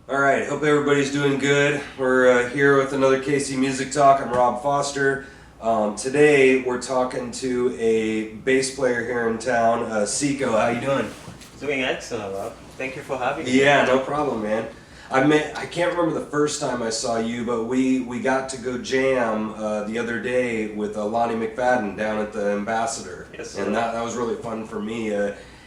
All right, hope everybody's doing good. We're here with another KC Music Talk. I'm Rob Foster. Today we're talking to a bass player here in town, Nsikoh. How you doing? Doing excellent, Rob. Thank you for having me. Yeah, no problem, man. I can't remember the first time I saw you, but we got to go jam the other day with Lonnie McFadden down at the Ambassador. Yes, sir. And that was really fun for me.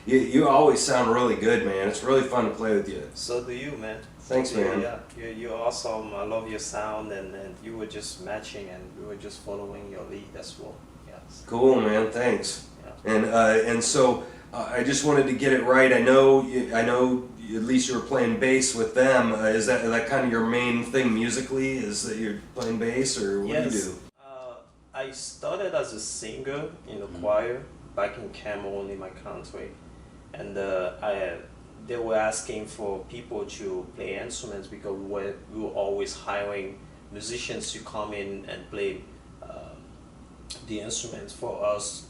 You always sound really good, man. It's really fun to play with you. So do you, man. Thanks, man. Yeah, you're awesome. I love your sound, and you were just matching, and we were just following your lead as well. Yes. Cool, man. Thanks. Yeah. And so I just wanted to get it right. I know at least you were playing bass with them. Is that kind of your main thing musically? Is that you're playing bass, or what do you do? I started as a singer in the choir back in Cameroon in my country, and they were asking for people to play instruments because we were always hiring musicians to come in and play the instruments for us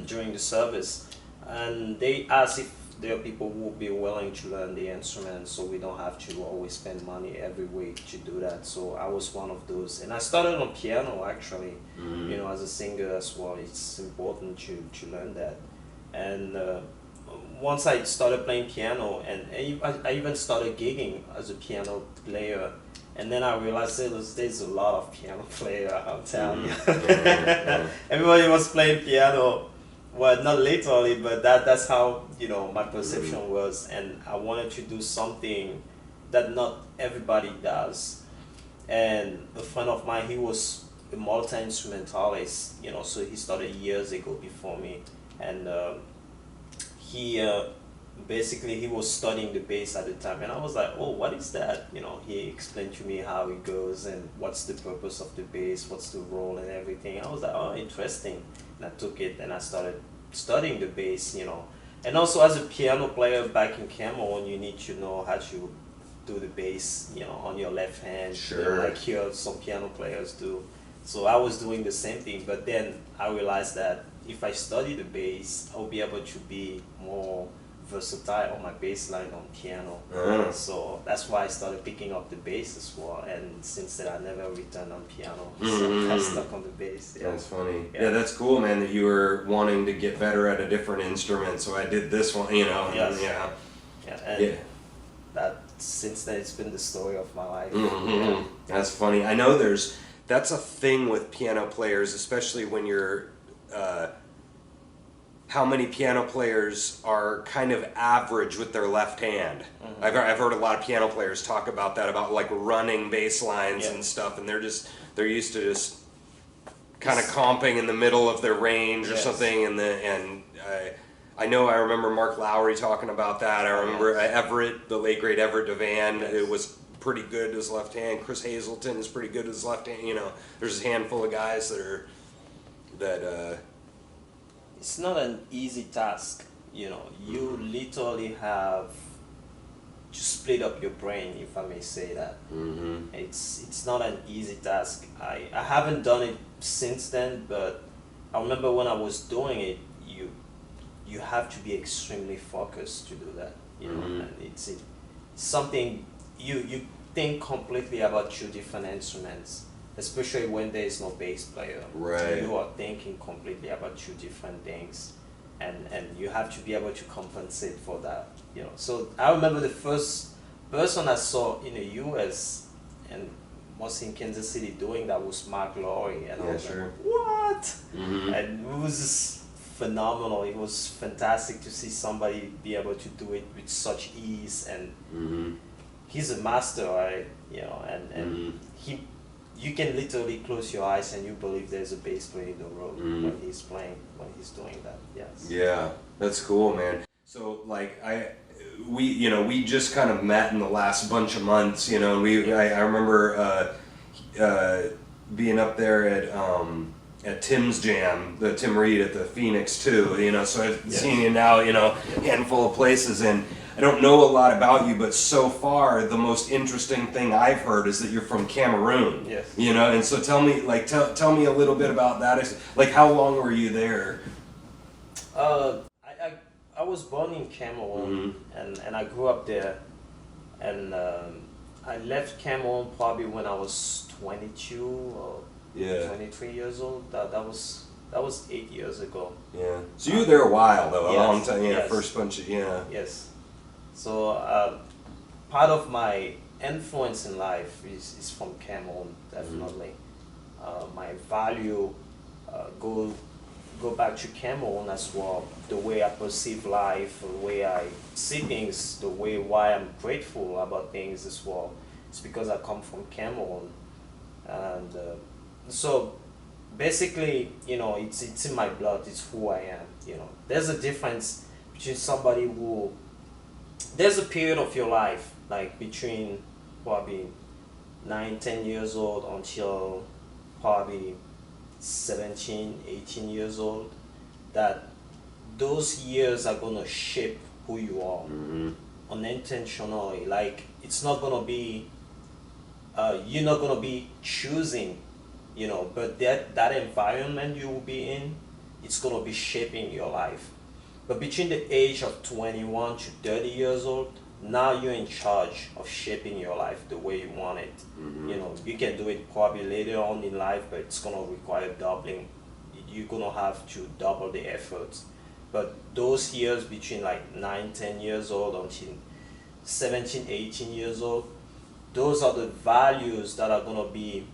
during the service. And they asked if there are people who would be willing to learn the instruments so we don't have to always spend money every week to do that. So I was one of those. And I started on piano actually, as a singer as well. It's important to learn that. And once I started playing piano, and I even started gigging as a piano player, and then I realized there's a lot of piano players around town. Everybody was playing piano, well, not literally, but that's how my perception was, and I wanted to do something that not everybody does. And a friend of mine, he was a multi-instrumentalist, so he started years ago before me, and he basically he was studying the bass at the time, and I was like, oh, what is that? He explained to me how it goes and what's the purpose of the bass, what's the role and everything. I was like, oh, interesting. And I took it and I started studying the bass, and also as a piano player back in Cameroon, you need to know how to do the bass, on your left hand, Sure. like here some piano players do. So I was doing the same thing, but then I realized that if I study the bass, I'll be able to be more versatile on my bass line on piano. So that's why I started picking up the bass as well, and since then I never returned on piano. So I stuck on the bass. Yeah. That's funny. Yeah, that's cool, man, that you were wanting to get better at a different instrument, so I did this one, Yes. Yeah. That since then it's been the story of my life. Yeah. That's funny. I know that's a thing with piano players, especially when you're how many piano players are kind of average with their left hand. I've heard a lot of piano players talk about that, about like running bass lines and stuff, and they're used to just kind of comping in the middle of their range or something. And I remember Mark Lowry talking about that. I remember Everett, the late great Everett Devan, it was pretty good as left hand. Chris Hazelton is pretty good as left hand. There's a handful of guys that it's not an easy task. You literally have to split up your brain, if I may say that. It's not an easy task. I haven't done it since then, but I remember when I was doing it, you have to be extremely focused to do that. And it's something you think completely about two different instruments, especially when there is no bass player. Right. You are thinking completely about two different things, and you have to be able to compensate for that. So I remember the first person I saw in the U.S. and mostly in Kansas City doing that was Mark Lowry, and I was like, what? And it was just phenomenal. It was fantastic to see somebody be able to do it with such ease, and he's a master, right? And you can literally close your eyes and you believe there's a bass player in the room when he's playing, when he's doing that. Yes. Yeah, that's cool, man. So like we just kind of met in the last bunch of months, and I remember being up there at Tim's Jam, the Tim Reed at the Phoenix too, so I've seen you now, handful of places, and I don't know a lot about you, but so far the most interesting thing I've heard is that you're from Cameroon. Yes. And so tell me a little bit about that. Like, how long were you there? I was born in Cameroon, and I grew up there, and I left Cameroon probably when I was 22 or Yeah. 23 years old. That was 8 years ago. Yeah. So you were there a while though, a Yes, long time. Yeah. yes. First bunch of Yes. So part of my influence in life is from Cameroon, definitely. My value go back to Cameroon as well. The way I perceive life, the way I see things, the way why I'm grateful about things as well. It's because I come from Cameroon, and so basically, it's in my blood. It's who I am. There's a difference between somebody who there's a period of your life like between probably 9, 10 years old until probably 17, 18 years old, that those years are gonna shape who you are unintentionally. Like it's not gonna be you're not gonna be choosing, but that environment you will be in, it's gonna be shaping your life. But between the age of 21 to 30 years old, now you're in charge of shaping your life the way you want it. You can do it probably later on in life, but it's gonna require doubling. You're gonna have to double the efforts. But those years between like 9, 10 years old until 17, 18 years old, those are the values that are gonna be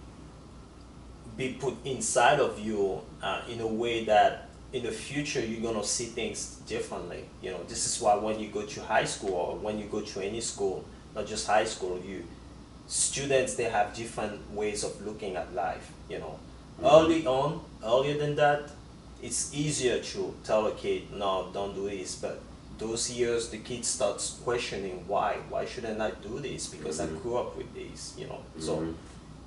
put inside of you in a way that in the future you're gonna see things differently. This is why when you go to high school or when you go to any school, not just high school, students, they have different ways of looking at life. Earlier than that, it's easier to tell a kid, no, don't do this. But those years, the kid starts questioning why shouldn't I do this, because I grew up with this. So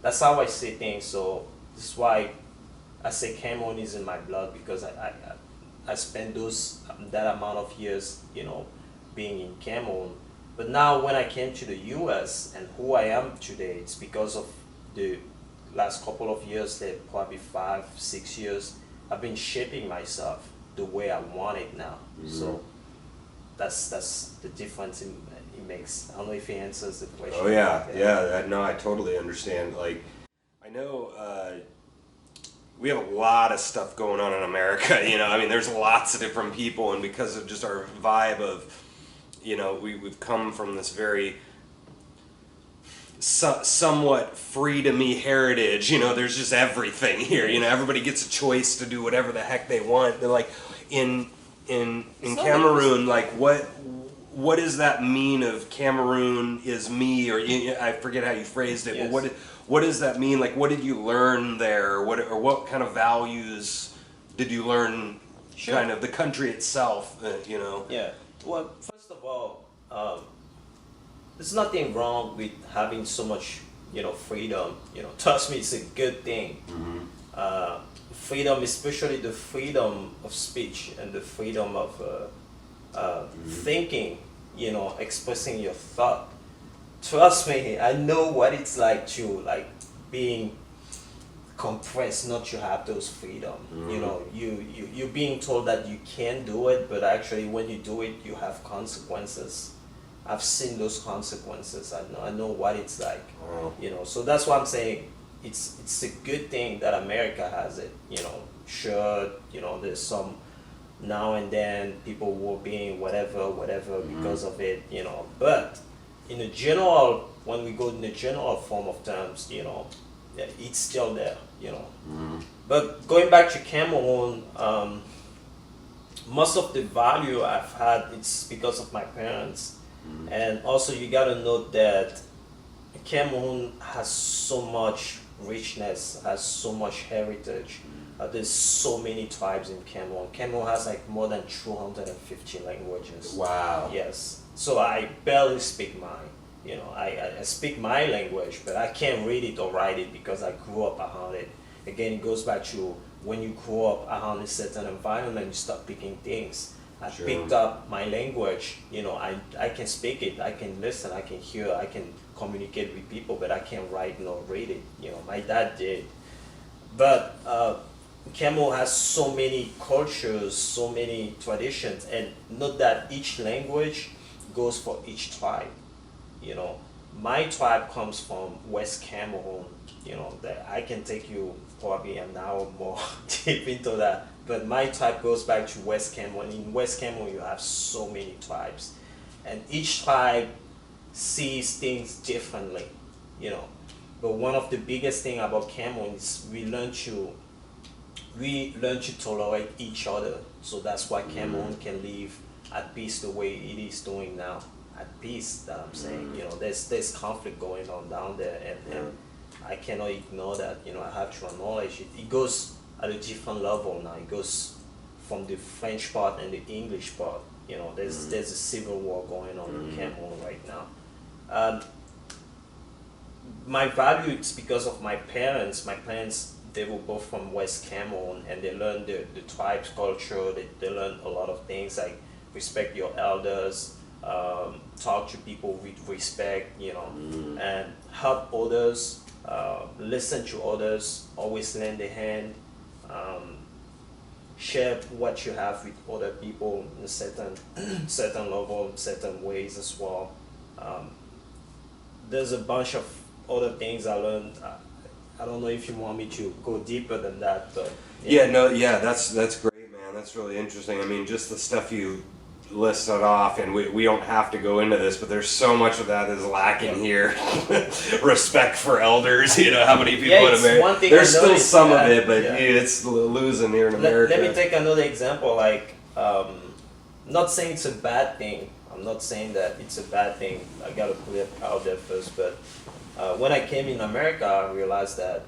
that's how I see things. So this is why I say Cameroon is in my blood, because I spent that amount of years, being in Cameroon. But now when I came to the U.S. and who I am today, it's because of the last couple of years, that probably 5, 6 years, I've been shaping myself the way I want it now. So that's the difference it makes. I don't know if it answers the question. Oh yeah. No, I totally understand. Like, I know. We have a lot of stuff going on in America, I mean, there's lots of different people, and because of just our vibe of, we've come from this very somewhat free-to-me heritage, there's just everything here, everybody gets a choice to do whatever the heck they want. They're like, in Cameroon, like, what does that mean of Cameroon is me, or I forget how you phrased it, Yes. but what does that mean? Like, what did you learn there? What kind of values did you learn? Sure. Kind of the country itself, Yeah. Well, first of all, there's nothing wrong with having so much, freedom. Trust me, it's a good thing. Freedom, especially the freedom of speech and the freedom of thinking. Expressing your thought. Trust me, I know what it's like to being compressed, not to have those freedom. You're being told that you can do it, but actually when you do it, you have consequences. I've seen those consequences. I know what it's like. So that's why I'm saying it's a good thing that America has it. Sure, there's some now and then people will be whatever because of it. But in a general, when we go in the general form of terms, it's still there. But going back to Cameroon, most of the value I've had, it's because of my parents. And also you gotta note that Cameroon has so much richness, has so much heritage. There's so many tribes in Cameroon. Cameroon has like more than 250 languages. Wow. Yes. So I barely speak mine. I speak my language, but I can't read it or write it because I grew up around it. Again, it goes back to when you grow up around a certain environment, you start picking things. I Sure. picked up my language. I can speak it, I can listen, I can hear, I can communicate with people, but I can't write nor read it. My dad did. But Cameroon has so many cultures, so many traditions, and not that each language goes for each tribe. my tribe comes from West Cameroon. You know, that I can take you probably an hour more deep into that. But my tribe goes back to West Cameroon. In West Cameroon, you have so many tribes, and each tribe sees things differently. You know, but one of the biggest thing about Cameroon is we learn to tolerate each other. So that's why Cameroon can live at peace the way it is doing now. At peace, that I'm saying. You know, there's conflict going on down there, and I cannot ignore that. You know, I have to acknowledge it. It goes at a different level now. It goes from the French part and the English part. You know, there's a civil war going on in Cameroon right now. My value is because of my parents. My parents, they were both from West Cameroon, and they learned the tribe's culture. They learned a lot of things like respect your elders, talk to people with respect, you know, and help others, listen to others, always lend a hand, share what you have with other people in a certain level, certain ways as well. There's a bunch of other things I learned. I don't know if you want me to go deeper than that, but that's great, man. That's really interesting. I mean, just the stuff you listed off, and we don't have to go into this, but there's so much of that is lacking here. Respect for elders, you know, how many people in America. There's still some of it, but it's losing here in America. Let me take another example. Like, not saying it's a bad thing. I'm not saying that it's a bad thing. I gotta put it out there first, but when I came in America, I realized that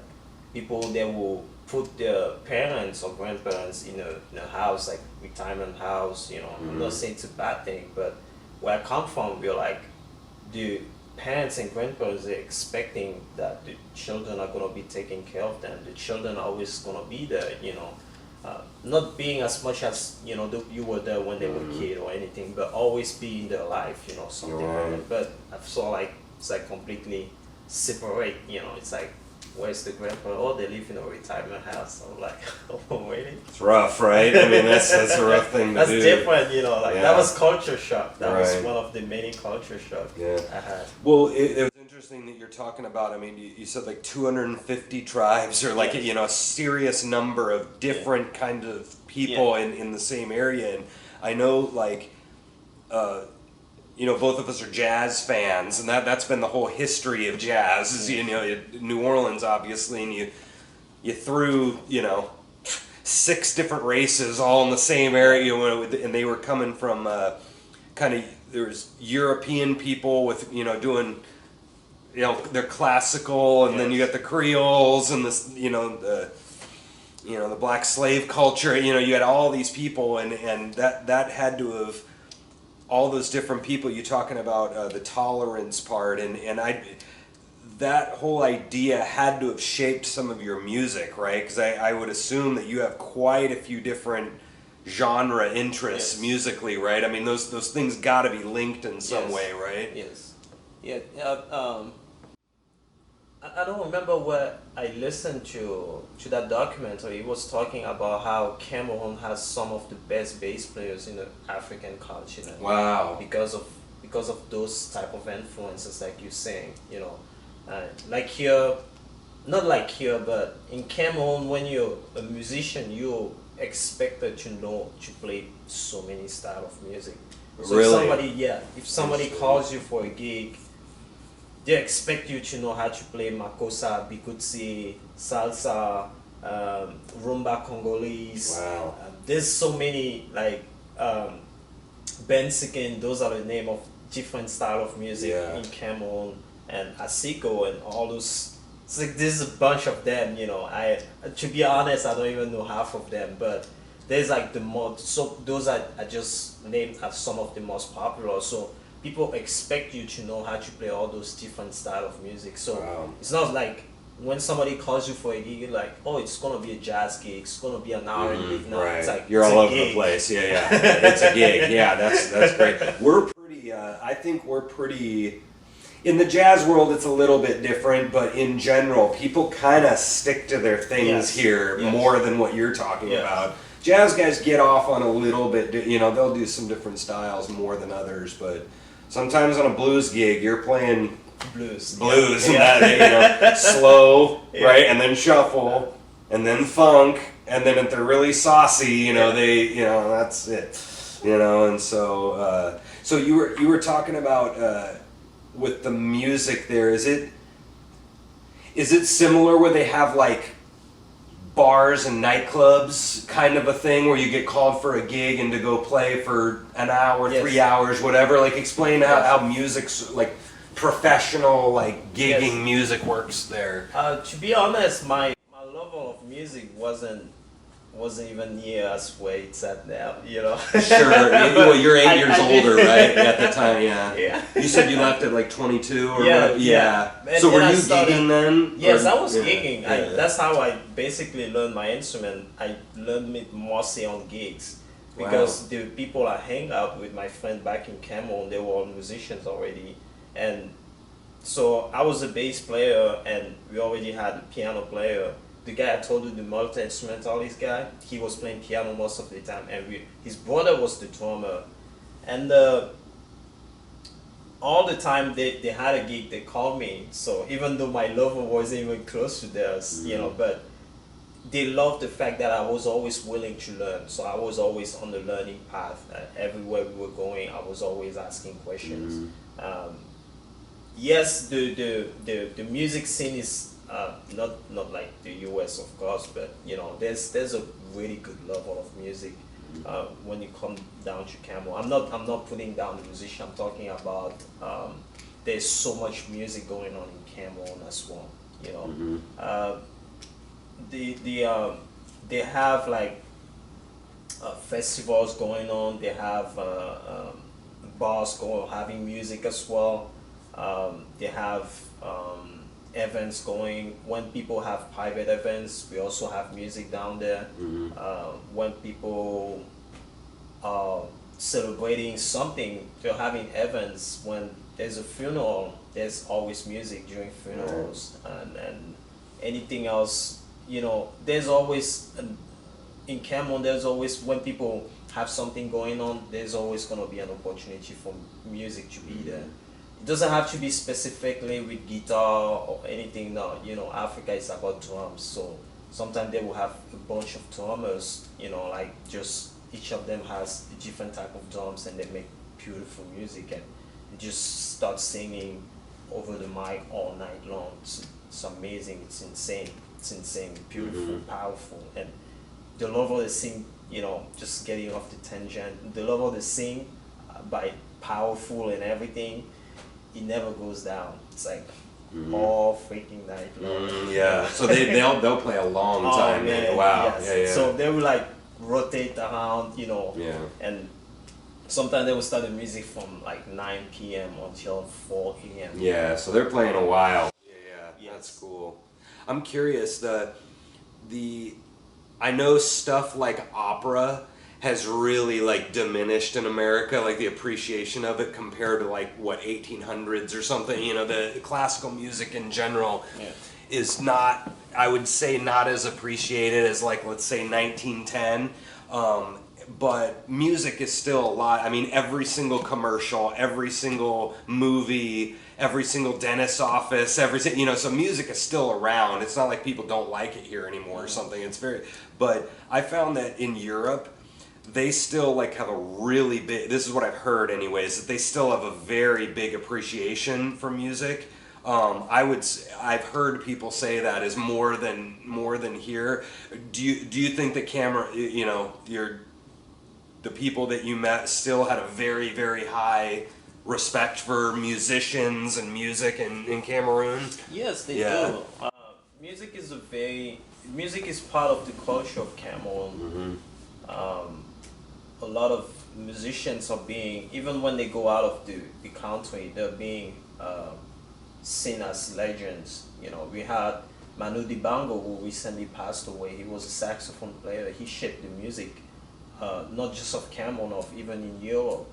people, they will put their parents or grandparents in a house, like retirement house, you know. I'm not saying it's a bad thing, but where I come from, we're like, the parents and grandparents are expecting that the children are going to be taking care of them. The children are always going to be there, you know. Not being as much as, you know, you were there when they were a kid or anything, but always be in their life, you know, something like that. But I saw like, it's like completely separate, you know. It's like, where's the grandpa? Oh, they live in a retirement house. I'm like, oh, really? It's rough, right? I mean, that's a rough thing to do. That's different, you know. Like that was culture shock. That was one of the many culture shocks I had. Well, it was interesting that you're talking about. I mean, you said like 250 tribes, or like you know, a serious number of different kind of people in the same area. And I know, like, you know, both of us are jazz fans, and that's been the whole history of jazz. Is, you know, New Orleans, obviously, and you threw, you know, 6 different races all in the same area, and they were coming from kind of, there was European people with, you know, doing, you know, their classical, and then you got the Creoles and this, you know, the black slave culture. You know, you had all these people, and that had to have, all those different people you're talking about, the tolerance part, and that whole idea had to have shaped some of your music, right? Because I would assume that you have quite a few different genre interests musically, right? I mean, those things got to be linked in some way, right? Yes. Yeah. I don't remember what I listened to that documentary. It was talking about how Cameroon has some of the best bass players in the African continent. Wow. Because of those type of influences, like you're saying, you know, like here, not like here, but in Cameroon, when you're a musician, you're expected to know to play so many styles of music. So really? if somebody calls you for a gig, they expect you to know how to play makossa, bikutsi, salsa, rumba Congolese. Wow. There's so many, like Bensikin, those are the name of different style of music in Cameroon, and Nsikoh and all those. It's like there's a bunch of them, you know. To be honest, I don't even know half of them, but there's like the most. So those I just named as some of the most popular. So people expect you to know how to play all those different style of music. So it's not like when somebody calls you for a gig, you're like, oh, it's gonna be a jazz gig, it's gonna be an R&B. No, right. It's like you're all over the place. Yeah. It's a gig. Yeah, that's great. We're pretty. I think we're pretty. In the jazz world, it's a little bit different, but in general, people kind of stick to their things here more than what you're talking about. Jazz guys get off on a little bit, you know, they'll do some different styles more than others, but sometimes on a blues gig, you're playing blues. Blues and Yeah. that, you know, slow, Yeah. right, and then shuffle, and then funk, and then if they're really saucy, you know, that's it, you know. And so, so you were talking about with the music there. Is it similar where they have like bars and nightclubs kind of a thing where you get called for a gig and to go play for an hour, Yes. 3 hours, whatever? Like explain Yes. how music's like professional, like gigging Yes. music works there. To be honest, my level of music wasn't even near as where it's at now, you know. Sure. Well, you're 8 years I older, did- right? At the time, yeah. Yeah. You said you left at like 22 or Yeah, whatever? yeah. And So were then I you started- gigging then? Yes, Or- I was yeah, gigging. yeah. That's how I basically learned my instrument. I learned it mostly on gigs because the people I hang out with, my friend back in Cameroon, they were all musicians already, and so I was a bass player, and we already had a piano player. The guy I told you, the multi-instrumentalist guy, he was playing piano most of the time, and his brother was the drummer, and all the time they had a gig, they called me. So even though my level wasn't even close to theirs, you know, but they loved the fact that I was always willing to learn. So I was always on the learning path. Everywhere we were going, I was always asking questions. Yes, the music scene is not like the US, of course, but you know, there's a really good level of music when you come down to Cameroon. I'm not putting down the musician. I'm talking about there's so much music going on in Cameroon as well. You know, they have like festivals going on. They have bars going having music as well. They have events going. When people have private events, we also have music down there. When people are celebrating something, they're having events. When there's a funeral, there's always music during funerals, and anything else, you know, there's always in Cameroon, there's always, when people have something going on, there's always going to be an opportunity for music to be there. It doesn't have to be specifically with guitar or anything. No, you know, Africa is about drums, so sometimes they will have a bunch of drummers, you know, like just each of them has a different type of drums, and they make beautiful music, and they just start singing over the mic all night long. It's amazing. It's insane, beautiful, powerful, and the level they sing, you know, just getting off the tangent, the level they sing by powerful and everything, it never goes down. It's like all freaking night long. Yeah. So they'll play a long time. man, Wow. yes. Yeah. So they will like rotate around, you know. Yeah. And sometimes they will start the music from like 9 p.m. until 4 a.m. Yeah. So they're playing a while. Yeah. Yes. That's cool. I'm curious. I know stuff like opera has really like diminished in America, like the appreciation of it compared to like what 1800s or something. You know, the classical music in general is not, I would say, not as appreciated as like, let's say 1910. But music is still a lot. I mean, every single commercial, every single movie, every single dentist's office, you know, so music is still around. It's not like people don't like it here anymore or something. But I found that in Europe, they still like have a really big, this is what I've heard anyways, that they still have a very big appreciation for music. I've heard people say that is more than here. Do you think that you know, the people that you met still had a very, very high respect for musicians and music in Cameroon? Yes, they do. Music is part of the culture of Cameroon. A lot of musicians are being, even when they go out of the country, they're being seen as legends. You know, we had Manu Dibango, who recently passed away. He was a saxophone player. He shaped the music, not just of Cameroon, of even in Europe.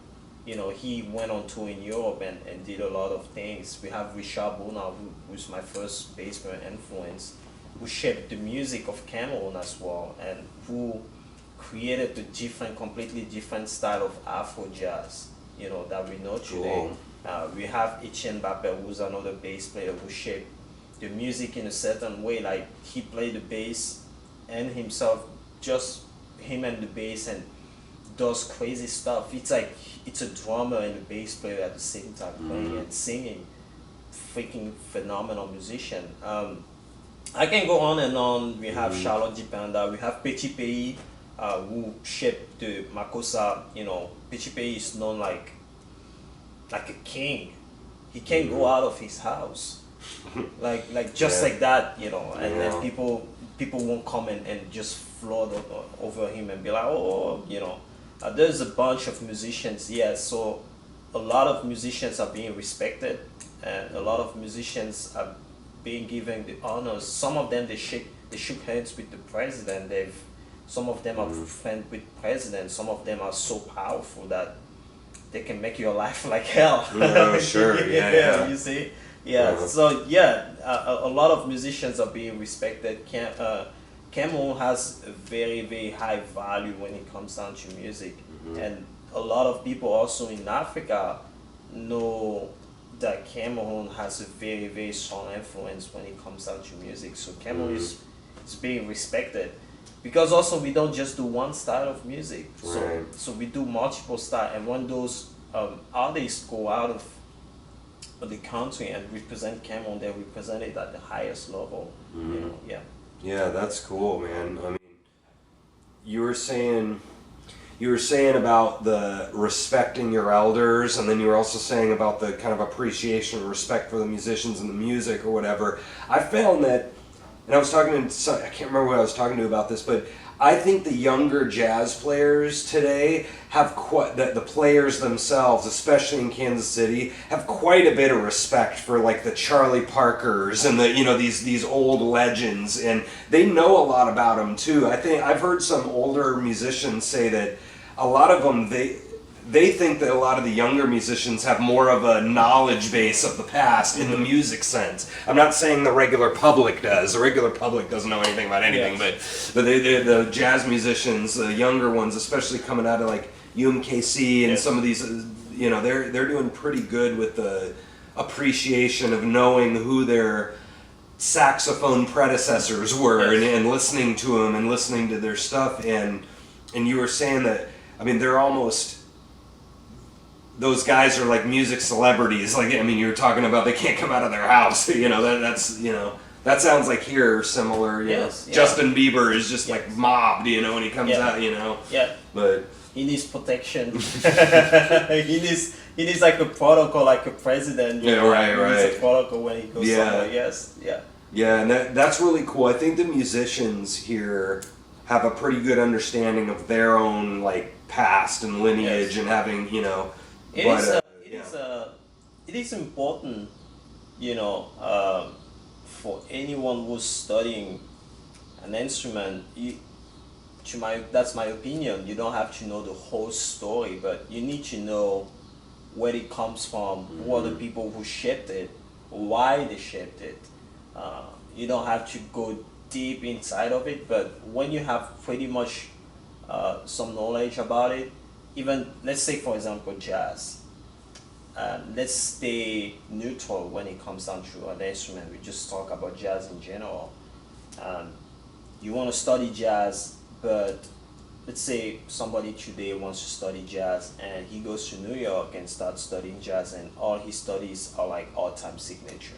You know, he went on tour in Europe and did a lot of things. We have Richard Bona, who's my first bass player influence, who shaped the music of Cameroon as well, and who created a completely different style of Afro jazz. that we know today. Cool. We have Etienne Bebe, who's another bass player who shaped the music in a certain way. Like he played the bass and himself, just him and the bass, and does crazy stuff. It's like it's a drummer and a bass player at the same time playing and singing. Freaking phenomenal musician. I can go on and on. We have Charlotte Dipenda. We have Petit Pays, who shaped the Makossa. Petit Pays is known like a king. He can't go out of his house, like just like that, and then people won't come and just flood over him and be like, there's a bunch of musicians, so a lot of musicians are being respected, and a lot of musicians are being given the honors. Some of them they shook hands with the president. Some of them are friends with president. Some of them are so powerful that they can make your life like hell. Oh, sure. Yeah. You see? So a lot of musicians are being respected. Cameroon has a very, very high value when it comes down to music, and a lot of people also in Africa know that Cameroon has a very, very strong influence when it comes down to music. So Cameroon is being respected, because also we don't just do one style of music. So we do multiple styles, and when those artists go out of the country and represent Cameroon, they represent it at the highest level. Yeah, that's cool, man. I mean, you were saying about the respecting your elders, and then you were also saying about the kind of appreciation and respect for the musicians and the music or whatever. I found that, and I was talking to, I can't remember who I was talking to about this, but I think the younger jazz players today have the players themselves, especially in Kansas City, have quite a bit of respect for like the Charlie Parkers and these old legends, and they know a lot about them too. I think I've heard some older musicians say that a lot of them they think that a lot of the younger musicians have more of a knowledge base of the past in the music sense. I'm not saying the regular public does. The regular public doesn't know anything about anything, but the jazz musicians, the younger ones, especially coming out of like UMKC and some of these, they're doing pretty good with the appreciation of knowing who their saxophone predecessors were and listening to them and listening to their stuff. And you were saying that, I mean, they're almost, those guys are like music celebrities. Like, I mean, you were talking about they can't come out of their house. That sounds like here similar. Justin Bieber is just like mobbed, when he comes out, But he needs protection. he needs like a protocol, like a president. He needs a protocol when he goes somewhere. Yeah, and that's really cool. I think the musicians here have a pretty good understanding of their own like past and lineage and having, It is important, for anyone who's studying an instrument. That's my opinion. You don't have to know the whole story, but you need to know where it comes from, who are the people who shaped it, why they shaped it. You don't have to go deep inside of it, but when you have pretty much some knowledge about it, even let's say for example jazz, let's stay neutral when it comes down to an instrument. We just talk about jazz in general. You want to study jazz, but let's say somebody today wants to study jazz and he goes to New York and starts studying jazz, and all he studies are like all-time signature.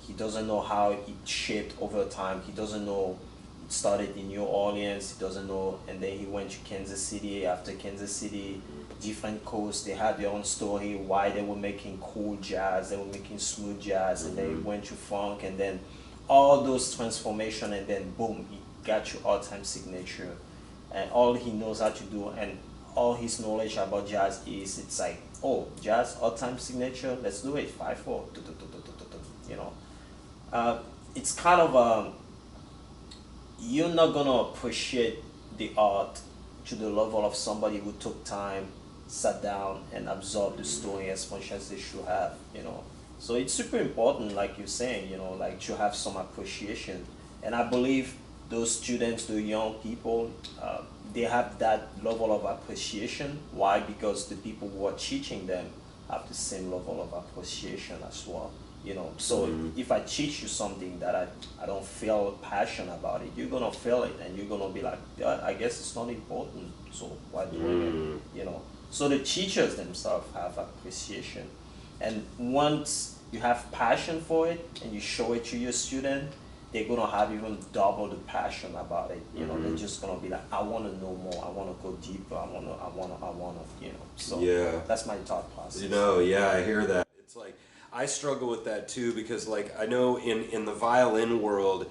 He doesn't know how it shaped over time. He doesn't know it started in New Orleans. He doesn't know, and then he went to Kansas City. After Kansas City, different coasts, they had their own story, why they were making cool jazz, they were making smooth jazz, and they went to funk, and then all those transformation, and then boom, he got your all-time signature. And all he knows how to do, and all his knowledge about jazz is, it's like, oh, jazz, all-time signature, let's do it, 5/4, it's kind of you're not gonna appreciate the art to the level of somebody who took time, sat down, and absorbed the story as much as they should have. So it's super important, like you're saying, like to have some appreciation. And I believe those students, the young people, they have that level of appreciation. Why? Because the people who are teaching them have the same level of appreciation as well. So if I teach you something that I don't feel passion about it, you're gonna feel it and you're gonna be like, yeah, I guess it's not important, so why doing it? So the teachers themselves have appreciation, and once you have passion for it and you show it to your student, they're gonna have even double the passion about it. They're just gonna be like, I wanna know more, I wanna go deeper, I wanna, so Yeah. that's my thought process. Yeah, I hear that. It's like I struggle with that too because like I know in the violin world,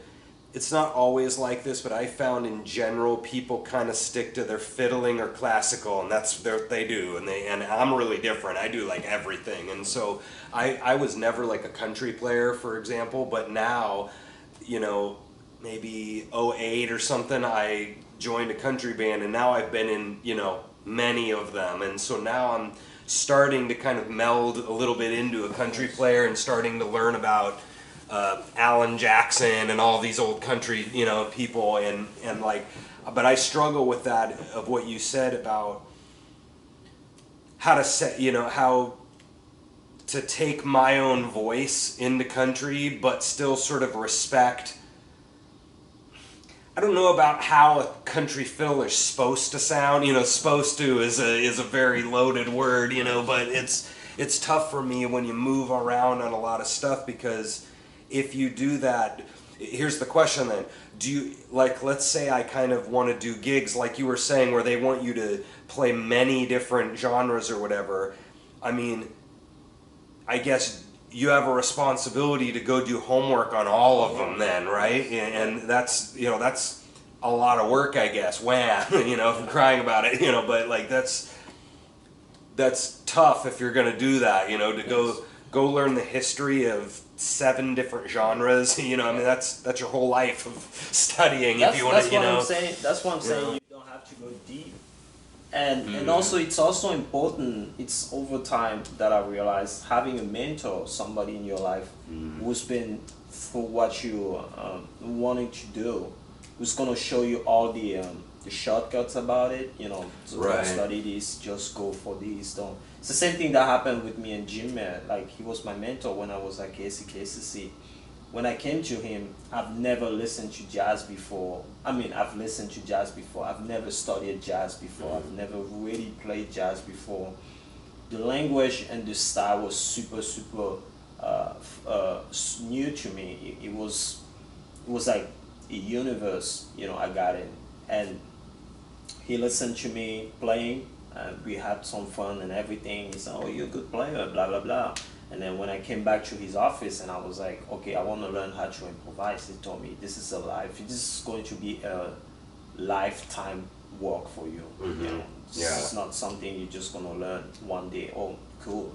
it's not always like this, but I found in general people kind of stick to their fiddling or classical, and that's they do, and I'm really different. I do like everything, and so I was never like a country player, for example, but now, maybe '08 or something, I joined a country band, and now I've been in many of them, and so now I'm starting to kind of meld a little bit into a country player and starting to learn about Alan Jackson and all these old country, people, and like, but I struggle with that of what you said about how to set, how to take my own voice into country, but still sort of respect. I don't know about how a country fiddler is supposed to sound. Supposed to is a very loaded word, but it's tough for me when you move around on a lot of stuff, because if you do that, here's the question then. Do you, like, let's say I kind of want to do gigs like you were saying where they want you to play many different genres or whatever. I mean, I guess you have a responsibility to go do homework on all of them then, right? And that's, that's a lot of work, I guess. Wham, from crying about it, but like that's tough if you're going to do that, to go learn the history of 7 different genres. I mean, that's your whole life of studying. If you want to, That's what I'm saying. You don't have to go deep. And also, it's also important, it's over time that I realized, having a mentor, somebody in your life who's been through what you wanting to do, who's going to show you all the shortcuts about it, so don't study this, just go for this, don't. It's the same thing that happened with me and Jim. Like, he was my mentor when I was at KCC. When I came to him, I've never listened to jazz before. I mean, I've listened to jazz before. I've never studied jazz before. I've never really played jazz before. The language and the style was super new to me. It was like a universe, I got in. And he listened to me playing, and we had some fun and everything. He said, oh, you're a good player, blah, blah, blah. And then when I came back to his office and I was like, okay, I want to learn how to improvise, he told me, this is going to be a lifetime work for you. It's not something you're just going to learn one day. Oh, cool,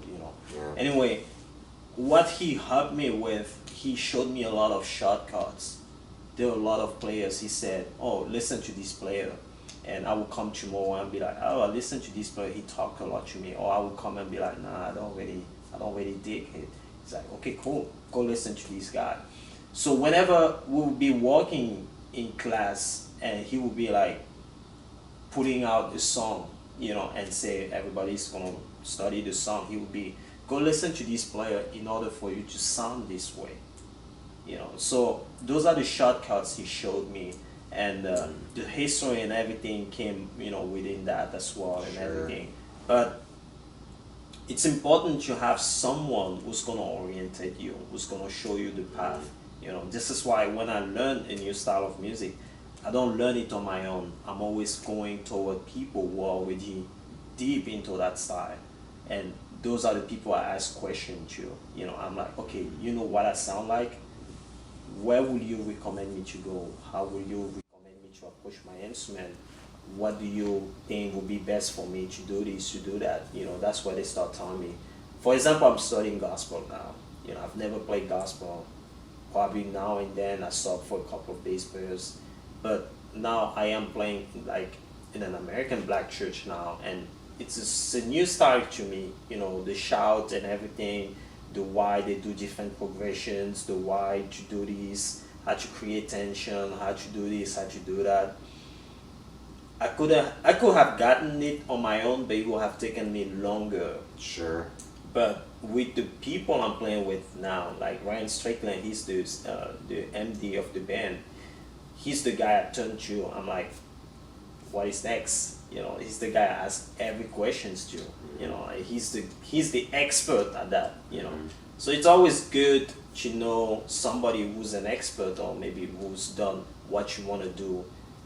Anyway, what he helped me with, he showed me a lot of shortcuts. There were a lot of players. He said, oh, listen to this player. And I would come tomorrow and be like, oh, I listened to this player, he talked a lot to me. Or I would come and be like, nah, I don't really dig it. He's like, okay, cool, go listen to this guy. So whenever we would be walking in class and he would be like putting out the song, and say everybody's gonna study the song, he would be, go listen to this player in order for you to sound this way. So those are the shortcuts he showed me, and the history and everything came, within that as well, and everything. But it's important to have someone who's going to orientate you, who's going to show you the path. This is why when I learn a new style of music, I don't learn it on my own. I'm always going toward people who are already deep into that style. And those are the people I ask questions to. I'm like, okay, you know what I sound like? Where will you recommend me to go? How will you recommend me to approach my instrument? What do you think would be best for me to do this, to do that? That's where they start telling me. For example, I'm studying gospel now. I've never played gospel. Probably now and then I stop for a couple of bass players. But now I am playing like in an American black church now, and it's a new style to me. The shout and everything, the why they do different progressions, the why to do this, how to create tension, how to do this, how to do that. I could have gotten it on my own, but it would have taken me longer. Sure. But with the people I'm playing with now, like Ryan Strickland, he's the MD of the band. He's the guy I turn to. I'm like, what is next? You know, he's the guy I ask every questions to. You know, he's the expert at that. You know, so it's always good to know somebody who's an expert or maybe who's done what you want to do,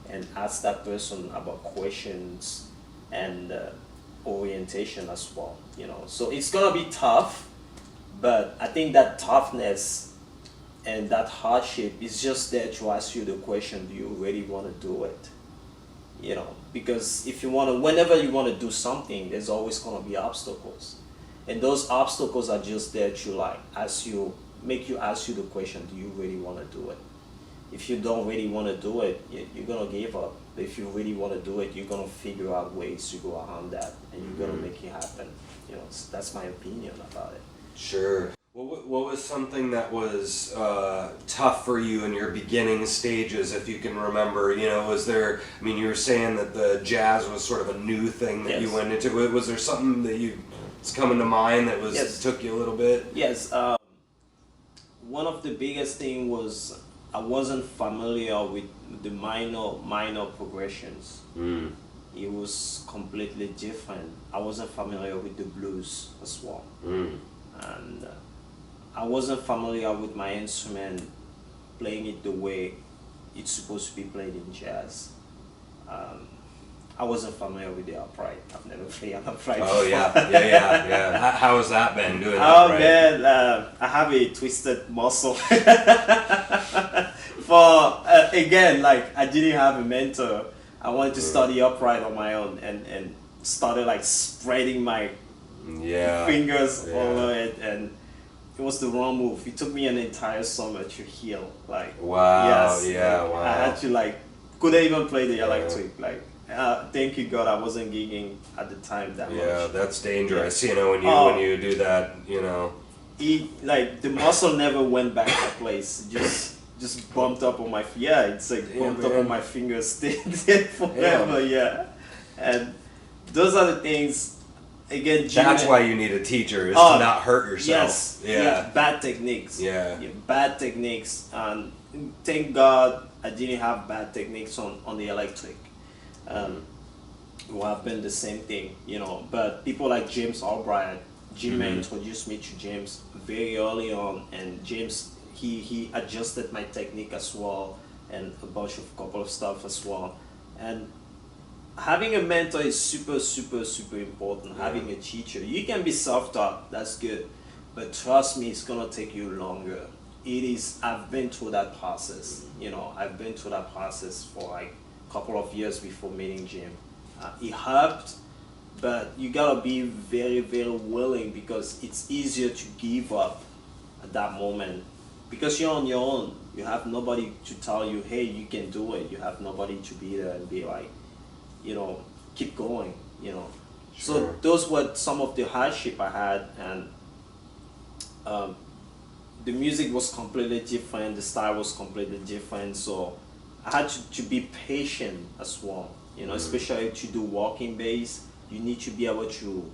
and ask that person about questions and orientation as well. You know, so it's gonna be tough, but I think that toughness and that hardship is just there to ask you the question: do you really want to do it? You know, because if you want to, whenever you want to do something, there's always gonna be obstacles, and those obstacles are just there to like make you ask you the question: do you really want to do it? If you don't really want to do it, you're gonna give up. But if you really want to do it, you're gonna figure out ways to go around that, and you're gonna make it happen. You know, that's my opinion about it. Sure. What was something that was tough for you in your beginning stages, if you can remember? You know, was there? I mean, you were saying that the jazz was sort of a new thing that you went into. Was there something that it's coming to mind that took you a little bit? Yes. One of the biggest thing was I wasn't familiar with the minor progressions. It was completely different. I wasn't familiar with the blues as well, and I wasn't familiar with my instrument, playing it the way it's supposed to be played in jazz. I wasn't familiar with the upright. I've never played an upright before. Yeah. How has that been doing Oh upright? man, I have a twisted muscle. For again, like I didn't have a mentor. I wanted to study upright on my own, and started like spreading my fingers over it, and it was the wrong move. It took me an entire summer to heal. Like wow, yes, wow. I had to like couldn't even play the electric. Like thank you God, I wasn't gigging at the time that much. Yeah, that's dangerous. You know, when you do that, you know. Like the muscle never went back to place. Just bumped up on my it's like bumped up on my fingers, stayed forever. Yeah, and those are the things. Again, that's why you need a teacher, is to not hurt yourself. Yes, bad techniques. Yeah, bad techniques. And thank God I didn't have bad techniques on the electric. It would have been the same thing, you know. But people like James Albright, Jim introduced me to James very early on, and James he adjusted my technique as well, and a couple of stuff as well. And having a mentor is super important. Having a teacher, you can be self-taught, that's good, but trust me, it's gonna take you longer. I've been through that process. You know, I've been through that process for like a couple of years before meeting Jim. It helped, but you gotta be very willing, because it's easier to give up at that moment, because you're on your own. You have nobody to tell you, hey, you can do it. You have nobody to be there and be like, you know, keep going, you know. Sure. So those were some of the hardship I had, and the music was completely different, the style was completely different, so I had to be patient as well, you know, especially to do walking bass. You need to be able to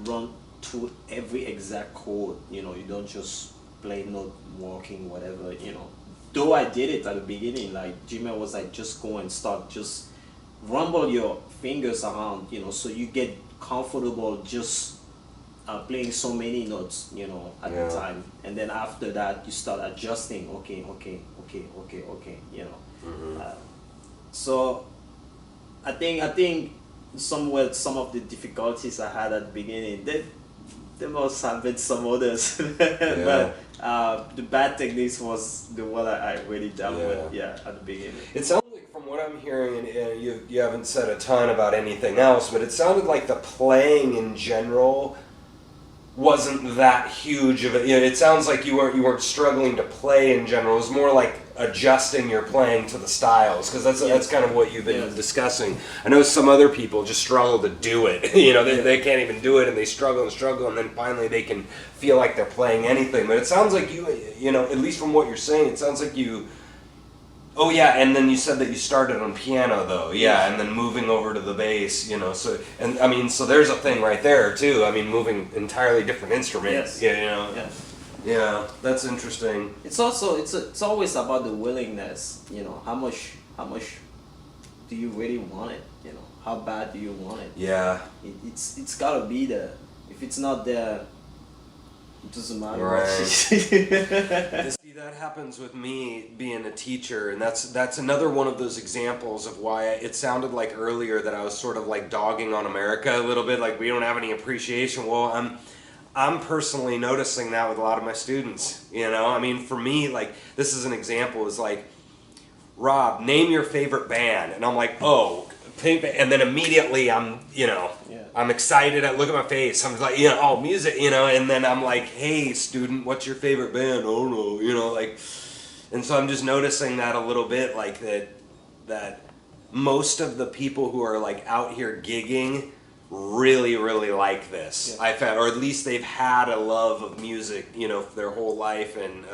run through every exact chord, you know. You don't just play note walking, whatever, you know. Though I did it at the beginning, like Jimmy was like, just go and start, just rumble your fingers around, you know, so you get comfortable just playing so many notes, you know, at the time, and then after that you start adjusting. Okay, you know. So I think some of the difficulties I had at the beginning, there must have been some others, but the bad techniques was the one I really dealt with at the beginning. It sounds like, from what I'm hearing, and you haven't said a ton about anything else, but it sounded like the playing in general wasn't that huge of a. You know, it sounds like you weren't struggling to play in general. It was more like adjusting your playing to the styles, because that's kind of what you've been discussing. I know some other people just struggle to do it. You know, they can't even do it, and they struggle, and then finally they can feel like they're playing anything. But it sounds like you know, at least from what you're saying, it sounds like you Oh yeah, and then you said that you started on piano though, yeah, and then moving over to the bass, you know. So and I mean, so there's a thing right there too. I mean, moving entirely different instruments. Yes. Yeah, you know. Yeah. Yeah, that's interesting. It's also it's always about the willingness. You know, how much do you really want it? You know, how bad do you want it? Yeah. It's gotta be there. If it's not there, it doesn't matter. Right. See, that happens with me being a teacher, and that's another one of those examples of why it sounded like earlier that I was sort of like dogging on America a little bit, like we don't have any appreciation. Well, I'm personally noticing that with a lot of my students. You know, I mean, for me, like this is an example. Is like, Rob, name your favorite band, and I'm like, oh. And then immediately I'm, you know, I'm excited. I look at my face. I'm like, you know, oh, music, you know. And then I'm like, hey, student, what's your favorite band? Oh no, you know, like. And so I'm just noticing that a little bit, like that most of the people who are like out here gigging really, really like this. Yeah. I found, or at least they've had a love of music, you know, for their whole life, and.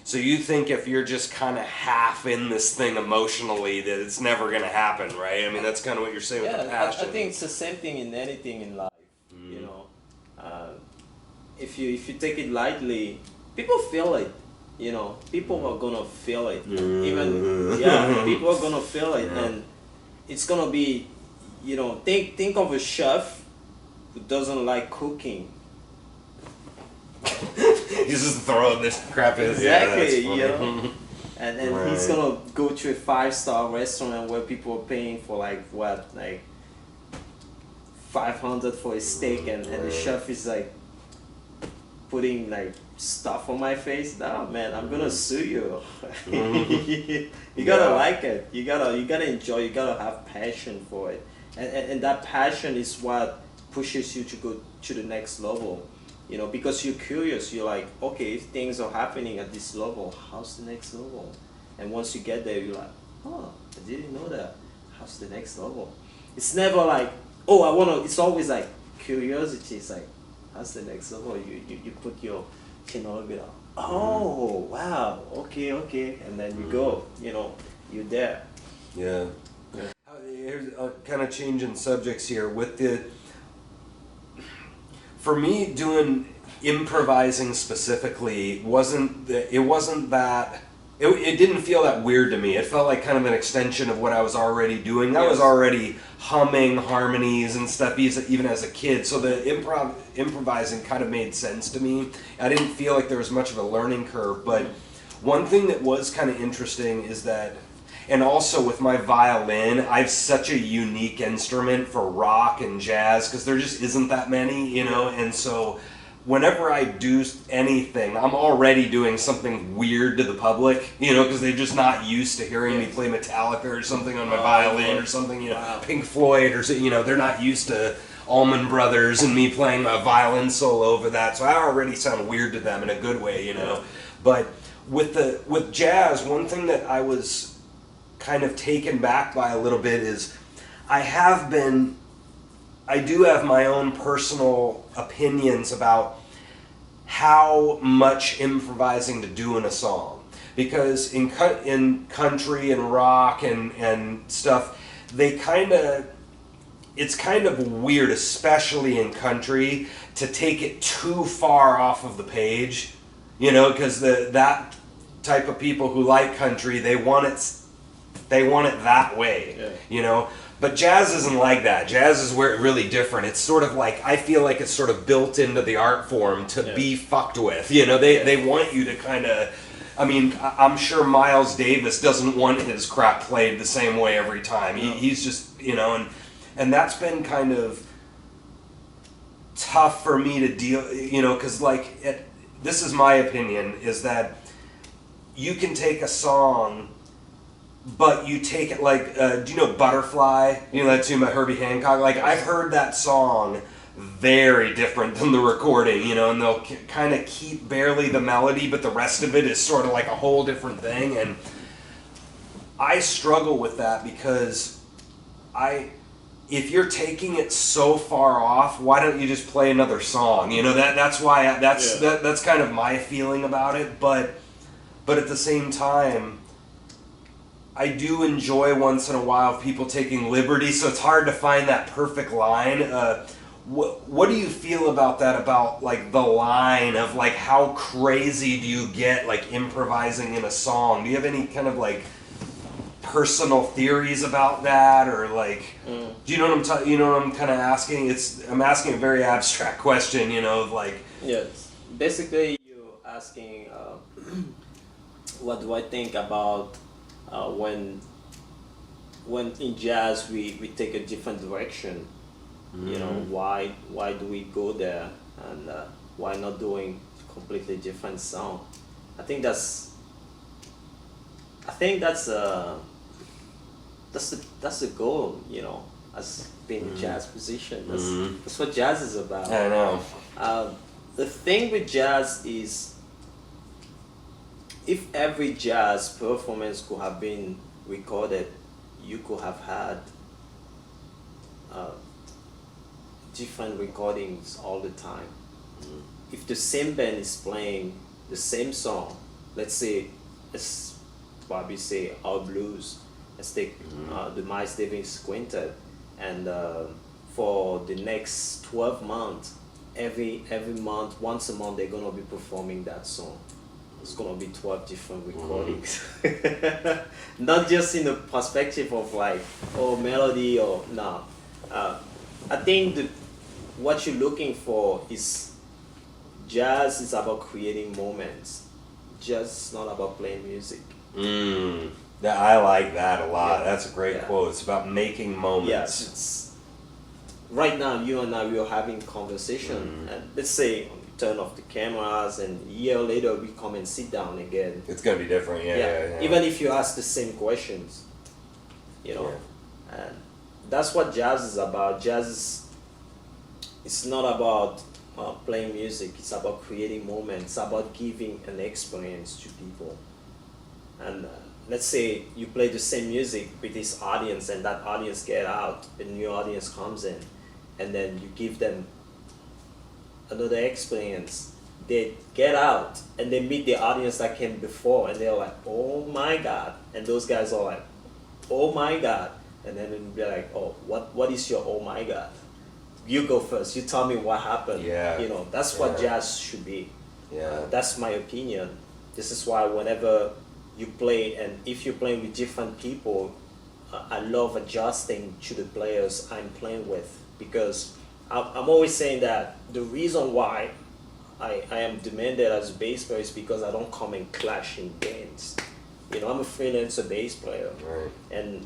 So you think if you're just kind of half in this thing emotionally that it's never going to happen, right? I mean, that's kind of what you're saying with the passion. I think it's the same thing in anything in life. You know, if you take it lightly, people feel it. You know, people are gonna feel it. Even people are gonna feel it, and it's gonna be, you know, think of a chef who doesn't like cooking. He's just throwing this crap in. Exactly, you know. And then he's gonna go to a 5-star restaurant where people are paying for like what, like $500 for a steak, and the chef is like putting like stuff on my face. No man, I'm gonna sue you. You gotta like it. You gotta enjoy. You gotta have passion for it, and that passion is what pushes you to go to the next level. You know, because you're curious, you're like, okay, if things are happening at this level, how's the next level? And once you get there, you're like, oh, I didn't know that. How's the next level? It's never like, oh, I wanna. It's always like curiosity. It's like, how's the next level? You put your chin on a bit. Oh, wow, okay, and then you go. You know, you're there. Yeah. Here's kind of changing subjects here with the. For me, doing improvising specifically it didn't feel that weird to me. It felt like kind of an extension of what I was already doing. I was already humming harmonies and stuff even as a kid, so the improvising kind of made sense to me. I didn't feel like there was much of a learning curve, but one thing that was kind of interesting is that, and also with my violin, I have such a unique instrument for rock and jazz because there just isn't that many, you know, and so whenever I do anything, I'm already doing something weird to the public, you know, because they're just not used to hearing me play Metallica or something on my violin or something, you know, Pink Floyd or, you know, they're not used to Allman Brothers and me playing a violin solo over that, so I already sound weird to them in a good way, you know. But with jazz, one thing that I was kind of taken back by a little bit is I do have my own personal opinions about how much improvising to do in a song, because in country and rock and stuff, it's kind of weird, especially in country, to take it too far off of the page, you know, because that type of people who like country, they want it that way, you know. But jazz isn't like that. Jazz is where it's really different. It's sort of like, I feel like it's sort of built into the art form to be fucked with. You know, they want you to kind of, I mean, I'm sure Miles Davis doesn't want his crap played the same way every time. He's just, you know, and that's been kind of tough for me to deal, you know, because like, this is my opinion, is that you can take a song, but you take it like, do you know Butterfly? You know that tune by Herbie Hancock? Like, I've heard that song very different than the recording, you know, and they'll kind of keep barely the melody, but the rest of it is sort of like a whole different thing, and I struggle with that because if you're taking it so far off, why don't you just play another song? You know, that's why that's kind of my feeling about it, but at the same time, do enjoy once in a while people taking liberties, so it's hard to find that perfect line. What do you feel about that? About like the line of like how crazy do you get like improvising in a song? Do you have any kind of like personal theories about that, or like, do you know what I'm you know what I'm kind of asking? I'm asking a very abstract question, you know, of like. Yes, basically you're asking what do I think about when in jazz we take a different direction. You know, why do we go there, and why not doing completely different sound? I think that's the goal, you know, as being a jazz musician. That's what jazz is about. I know. The thing with jazz is, if every jazz performance could have been recorded, you could have had different recordings all the time. If the same band is playing the same song, let's say, let's probably say our blues, let's take the Miles Davis Quintet, and for the next 12 months, every month, once a month, they're gonna be performing that song. It's gonna be 12 different recordings. Not just in the perspective of like, oh, melody or no. I think what you're looking for is, jazz is about creating moments. Jazz is not about playing music. Yeah, I like that a lot. Yeah. That's a great quote. It's about making moments. Yes, right now you and I, we are having conversation, and let's say you turn off the cameras, and a year later we come and sit down again. It's gonna be different, yeah. Even if you ask the same questions, you know, and that's what jazz is about. Jazz is, it's not about playing music. It's about creating moments. It's about giving an experience to people. And let's say you play the same music with this audience, and that audience get out, a new audience comes in, and then you give them another experience. They get out and they meet the audience that came before, and they're like, oh my God. And those guys are like, oh my God. And then it'll be like, oh, what is your oh my God? You go first. You tell me what happened. Yeah. You know, that's what jazz should be. Yeah. That's my opinion. This is why whenever you play, and if you're playing with different people, I love adjusting to the players I'm playing with, because I'm always saying that the reason why I am demanded as a bass player is because I don't come and clash in bands. You know, I'm a freelancer bass player, and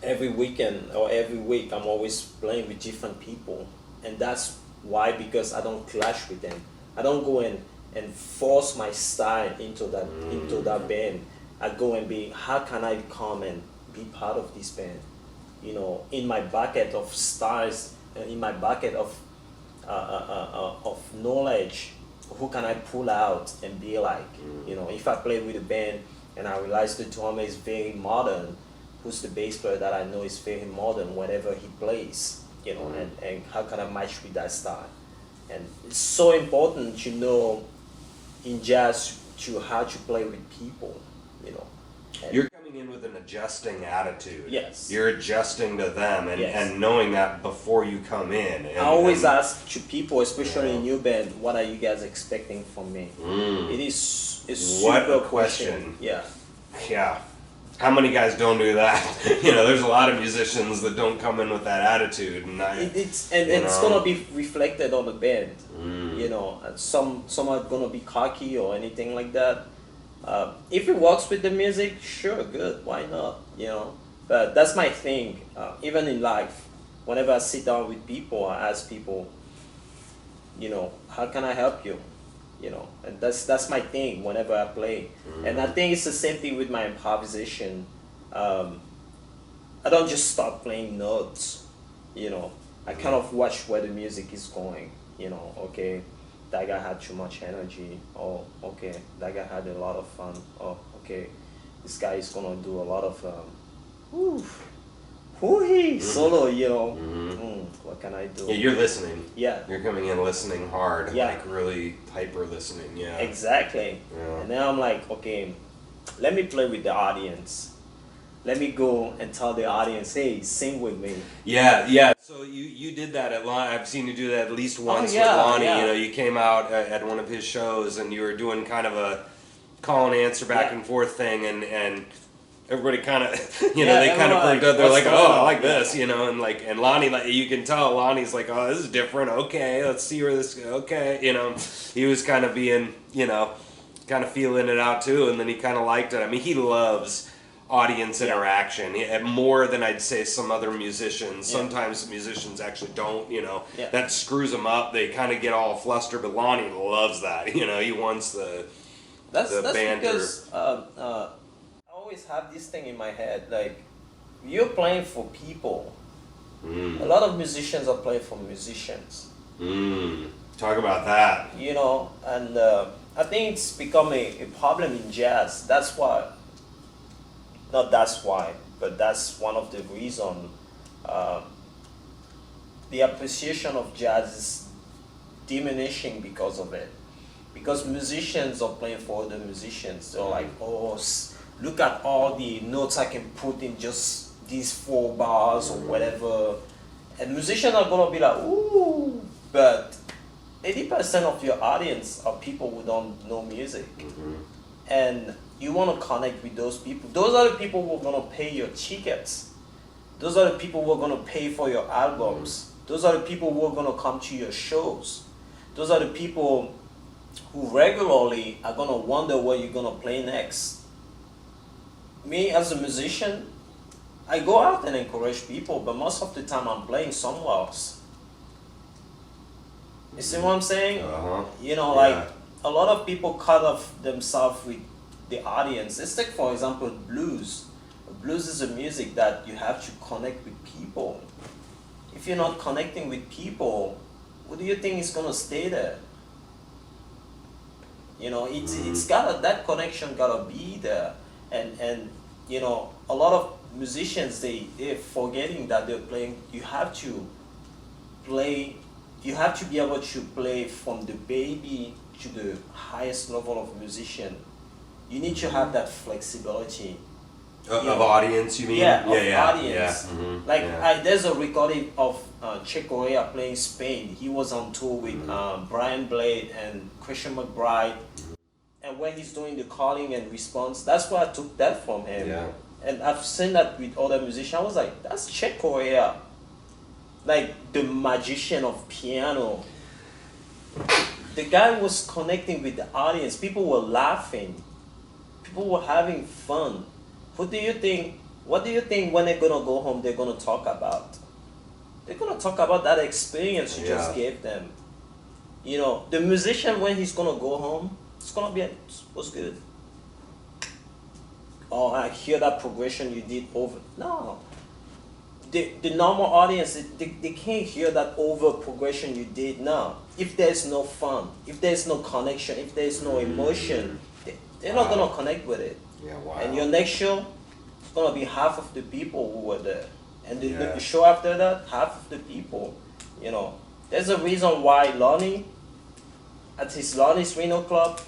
every weekend or every week I'm always playing with different people, and that's why, because I don't clash with them. I don't go and force my style into that band. I go and be, how can I come and be part of this band? You know, in my bucket of styles, in my bucket of knowledge, who can I pull out and be like? You know, if I play with a band and I realize the drummer is very modern, who's the bass player that I know is very modern whenever he plays? You know, and how can I match with that style? And it's so important to know in jazz to how to play with people, you know. And you're coming in with an adjusting attitude. Yes. You're adjusting to them, and knowing that before you come in. And, I always ask to people, especially in new band, what are you guys expecting from me? It is a super question. Yeah. Yeah. How many guys don't do that? You know, there's a lot of musicians that don't come in with that attitude, and it's gonna be reflected on the band. You know, and some are gonna be cocky or anything like that. If it works with the music, sure, good. Why not? You know, but that's my thing. Even in life, whenever I sit down with people, I ask people, you know, how can I help you? You know, and that's my thing whenever I play. And I think it's the same thing with my improvisation. I don't just start playing notes, you know. I kind of watch where the music is going, you know. Okay, that guy had too much energy. Oh, okay, that guy had a lot of fun. Oh, okay, this guy is gonna do a lot of solo, you know. What can I do? Yeah, you're listening. Yeah. You're coming in listening hard. Yeah. Like really hyper listening. Yeah. Exactly. Yeah. And then I'm like, okay, let me play with the audience. let me go and tell the audience, hey, sing with me. Yeah. So you did that at Lonnie. I've seen you do that at least once with Lonnie. Yeah. You know, you came out at one of his shows and you were doing kind of a call and answer back and forth thing, and everybody kind of, they kind of perked up. They're like, oh, I like this, and Lonnie, like, you can tell Lonnie's like, oh, this is different. Okay, let's see where this goes. Okay, he was kind of being, kind of feeling it out too, and then he kind of liked it. I mean, he loves audience interaction more than I'd say some other musicians. Sometimes musicians actually don't, that screws them up. They kind of get all flustered, but Lonnie loves that. He wants the banter. Because I always have this thing in my head, like, you're playing for people. A lot of musicians are playing for musicians. Talk about that. And I think it's become a problem in jazz. That's why, not that's why, but that's one of the reasons the appreciation of jazz is diminishing because of it. Because musicians are playing for other musicians. They're like, oh, look at all the notes I can put in just these 4 bars or whatever. And musicians are going to be like, ooh, but 80% of your audience are people who don't know music. And you want to connect with those people. Those are the people who are going to pay your tickets. Those are the people who are going to pay for your albums. Those are the people who are going to come to your shows. Those are the people who regularly are going to wonder where you're going to play next. Me, as a musician, I go out and encourage people, but most of the time I'm playing somewhere else. You see what I'm saying? Like, a lot of people cut off themselves with the audience. Let's take, for example, blues. Blues is a music that you have to connect with people. If you're not connecting with people, what do you think is going to stay there? It's gotta, that connection gotta be there. And a lot of musicians, they're forgetting that they're playing. You have to be able to play from the baby to the highest level of musician. You need to have that flexibility. Of audience, you mean? Yeah, audience. Yeah. There's a recording of Chick Corea playing Spain. He was on tour with Brian Blade and Christian McBride. And when he's doing the calling and response, that's where I took that from him. Yeah. And I've seen that with other musicians. I was like, that's Chick Corea. Like, the magician of piano. The guy was connecting with the audience. People were laughing. People were having fun. What do you think when they're gonna go home they're gonna talk about? They're gonna talk about that experience you just gave them. The musician, when he's gonna go home, it's gonna be, what's good? Oh, I hear that progression you did over. No. The normal audience, they can't hear that over progression you did now. If there's no fun, if there's no connection, if there's no emotion, they're not gonna connect with it. Yeah, wow. And your next show, it's gonna be half of the people who were there. And the show after that, half of the people. There's a reason why Lonnie, at his Lonnie's Reno Club,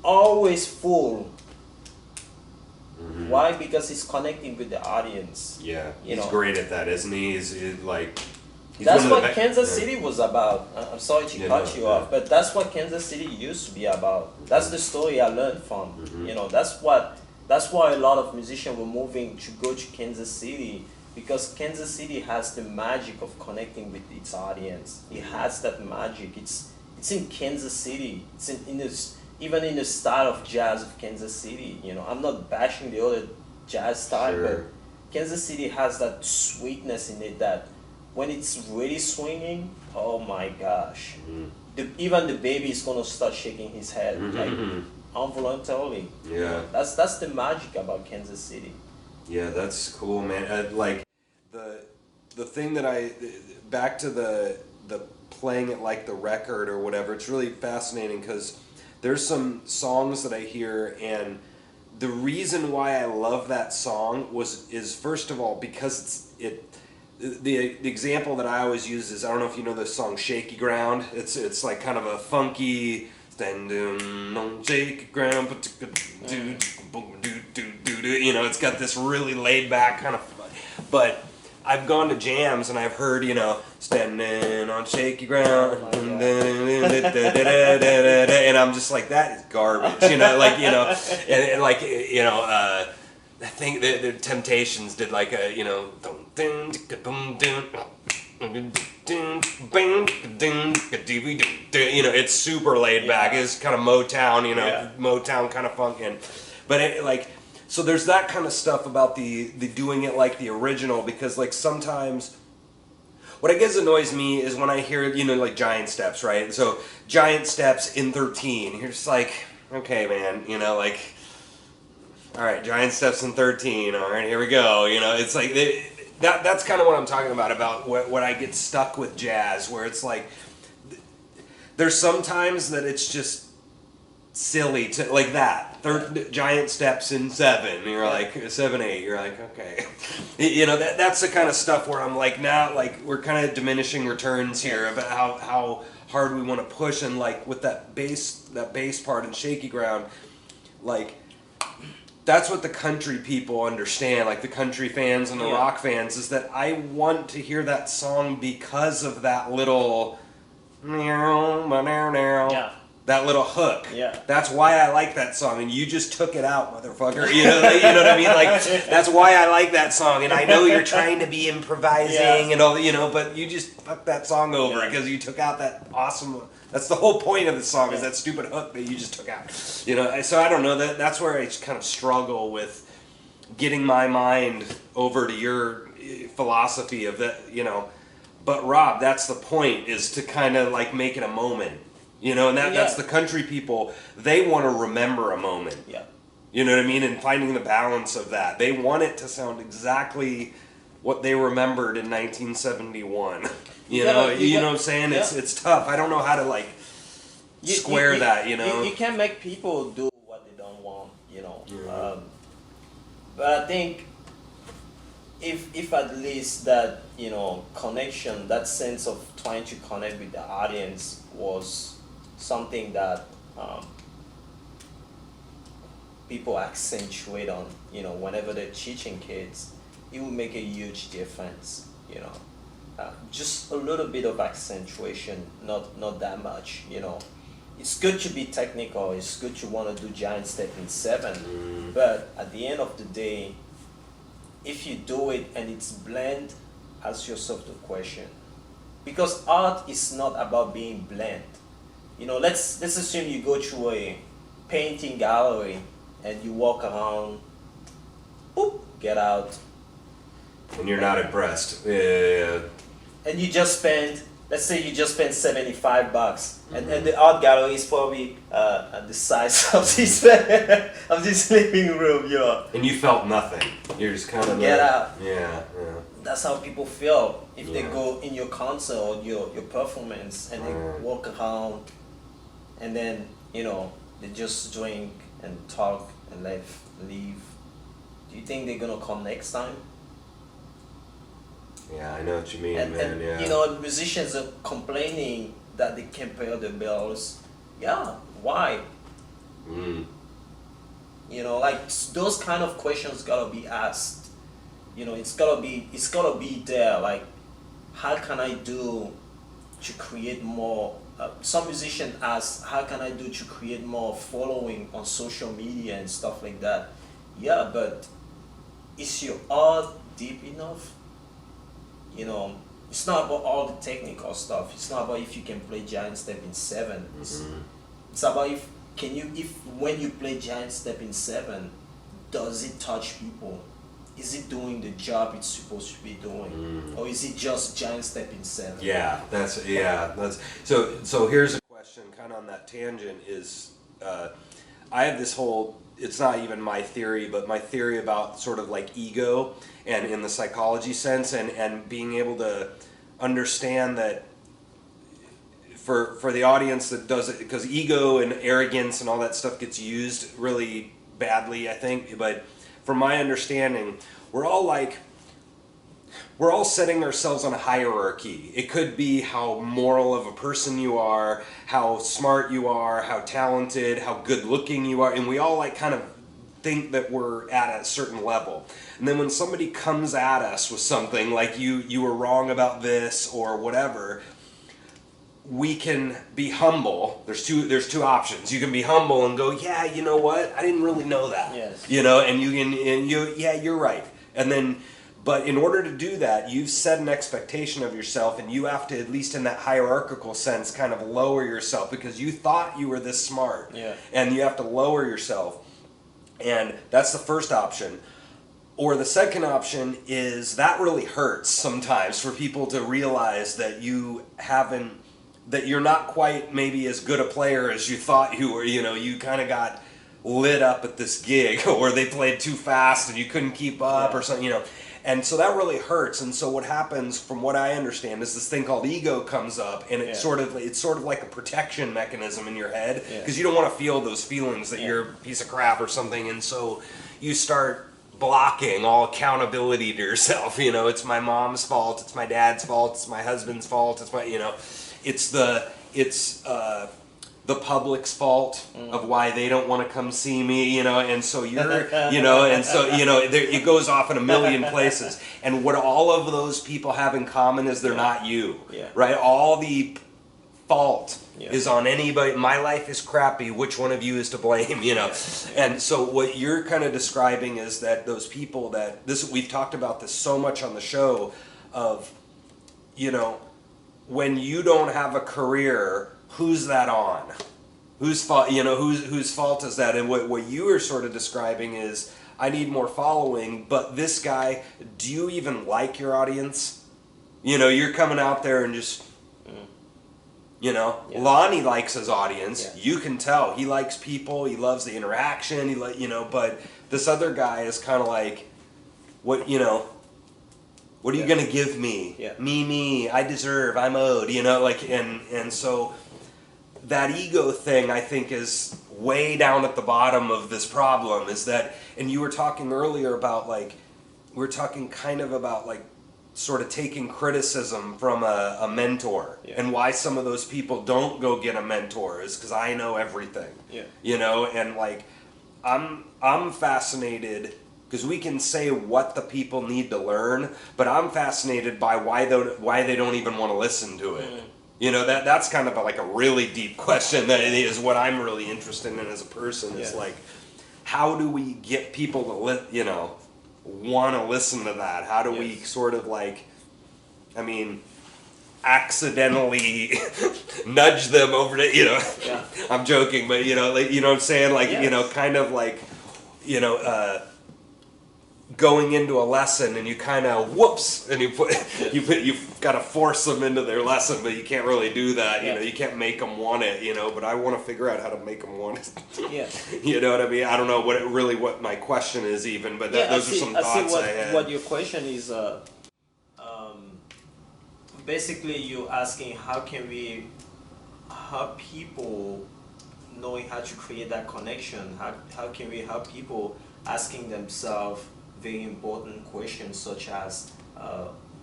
always full. Why? Because he's connecting with the audience. Yeah, he's great at that, isn't he? He's that's what Kansas City was about. I'm sorry to cut you off, but that's what Kansas City used to be about. That's the story I learned from. That's why a lot of musicians were moving to go to Kansas City, because Kansas City has the magic of connecting with its audience. It has that magic. It's in Kansas City. It's even in the style of jazz of Kansas City. I'm not bashing the other jazz style, but Kansas City has that sweetness in it that when it's really swinging, oh my gosh. Even the baby is gonna start shaking his head, like, involuntarily. Yeah. That's the magic about Kansas City. Yeah, that's cool, man. Like, the thing that back to the playing it like the record or whatever, it's really fascinating because there's some songs that I hear, and the reason why I love that song is first of all because the example that I always use is, I don't know if you know this song Shaky Ground. It's like kind of a funky standing on shaky ground, You know, it's got this really laid back kind of. But I've gone to jams and I've heard, you know, standing on shaky ground, and I'm just like, that is garbage. You know, like, you know, and like, you know, I think the Temptations did like a, you know, you know, it's super laid back. It's kind of Motown, you know, Motown kind of funk, but it, like, so there's that kind of stuff about the doing it like the original, because like sometimes what I guess annoys me is when I hear, you know, like Giant Steps, right? So Giant Steps in 13, you're just like, okay, man, you know, like, all right, Giant Steps in 13, all right, here we go. You know, it's like that's kind of what I'm talking about what I get stuck with jazz, where it's like there's sometimes that it's just silly to like that. Giant Steps in 7, you're like 7, 8, you're like, okay. You know, that's the kind of stuff where I'm like, now, like, we're kind of diminishing returns here about how hard we want to push, and like with that bass part in Shaky Ground, like, that's what the country people understand, like the country fans and the rock fans, is that I want to hear that song because of that little that little hook. Yeah. That's why I like that song, and you just took it out, motherfucker. You know what I mean? Like, that's why I like that song, and I know you're trying to be improvising and all, you know, but you just fucked that song over because you took out that awesome. That's the whole point of the song, is that stupid hook that you just took out. You know, so I don't know, that's where I kind of struggle with getting my mind over to your philosophy of that, you know. But Rob, that's the point, is to kind of like make it a moment. You know, and that's the country people. They want to remember a moment. Yeah. You know what I mean? And finding the balance of that. They want it to sound exactly what they remembered in 1971. You know what I'm saying? Yeah. It's tough. I don't know how to like square that, you know? You can't make people do what they don't want, you know. Yeah. But I think if at least that, you know, connection, that sense of trying to connect with the audience was something that people accentuate on, you know, whenever they're teaching kids, it will make a huge difference, you know. Just a little bit of accentuation, not that much, you know. It's good to be technical, it's good to want to do Giant Step in 7, but at the end of the day, if you do it and it's bland, ask yourself the question. Because art is not about being bland. You know, let's assume you go to a painting gallery and you walk around, boop, get out. And you're not impressed. Yeah. And you just spend, let's say you just spend $75, and the art gallery is probably the size of this of this living room, you know. And you felt nothing. You're just kind of get out. Yeah. That's how people feel if they go in your concert or your performance and they walk around, and then, you know, they just drink and talk and leave. Do you think they're gonna come next time? Yeah, I know what you mean, man. And you know, musicians are complaining that they can't pay the bills. Yeah, why? You know, like those kind of questions gotta be asked. You know, it's gotta be there. Like, how can I do to create more? Some musicians ask, how can I do to create more following on social media and stuff like that? Yeah, but is your art deep enough? You know, it's not about all the technical stuff. It's not about if you can play Giant Step in 7. It's about if when you play Giant Step in 7, does it touch people? Is it doing the job it's supposed to be doing, or is it just Giant Step in 7? That's so. Here's a question, kind of on that tangent. Is I have this whole. It's not even my theory, but my theory about sort of like ego and in the psychology sense, and being able to understand that for the audience that does it, because ego and arrogance and all that stuff gets used really badly, I think, but from my understanding, we're all setting ourselves on a hierarchy. It could be how moral of a person you are, how smart you are, how talented, how good looking you are, and we all like kind of think that we're at a certain level. And then when somebody comes at us with something like you were wrong about this or whatever, we can be humble. There's two options. You can be humble and go, yeah, you know what? I didn't really know that. Yes. You know, and yeah, you're right. And then, but in order to do that, you've set an expectation of yourself, and you have to, at least in that hierarchical sense, kind of lower yourself because you thought you were this smart. Yeah. And you have to lower yourself. And that's the first option. Or the second option is that really hurts sometimes for people to realize that that you're not quite maybe as good a player as you thought you were. You know, you kind of got lit up at this gig, or they played too fast and you couldn't keep up, or something, you know. And so that really hurts. And so what happens, from what I understand, is this thing called ego comes up, and it's sort of like a protection mechanism in your head, because you don't want to feel those feelings that you're a piece of crap or something. And so you start blocking all accountability to yourself. You know, it's my mom's fault, it's my dad's fault, it's my husband's fault, it's my, you know, it's the public's fault of why they don't want to come see me, you know, and so you're, you know, and so, you know, it goes off in a million places. And what all of those people have in common is they're not you, right? All the fault is on anybody. My life is crappy. Which one of you is to blame, you know? And so what you're kind of describing is that those people we've talked about this so much on the show of, you know, when you don't have a career, who's that on? Whose fault? You know, whose fault is that? And what you were sort of describing is, I need more following. But this guy, do you even like your audience? You know, you're coming out there and just, you know, Lonnie likes his audience. You can tell he likes people. He loves the interaction. You know, but this other guy is kind of like, what, you know. What are you gonna give me? Me, I deserve, I'm owed, you know, like, and so that ego thing, I think, is way down at the bottom of this problem, is that, and you were talking earlier about, like, we were talking kind of about, like, sort of taking criticism from a mentor, and why some of those people don't go get a mentor is because I know everything, you know, and, like, I'm fascinated, because we can say what the people need to learn, but I'm fascinated by why they don't even want to listen to it. You know, that's kind of like a really deep question. That is what I'm really interested in as a person. Is like, how do we get people to want to listen to that? How do we sort of like, I mean, accidentally nudge them over to, you know? I'm joking, but you know, like, you know what I'm saying? Like, you know, kind of like, you know. Going into a lesson and you kind of whoops, and you've got to force them into their lesson, but you can't really do that. You know, you can't make them want it. You know, but I want to figure out how to make them want it. You know what I mean? I don't know what my question is even, but those are some thoughts I had. What your question is, basically you're asking how can we help people knowing how to create that connection? How can we help people asking themselves very important questions such as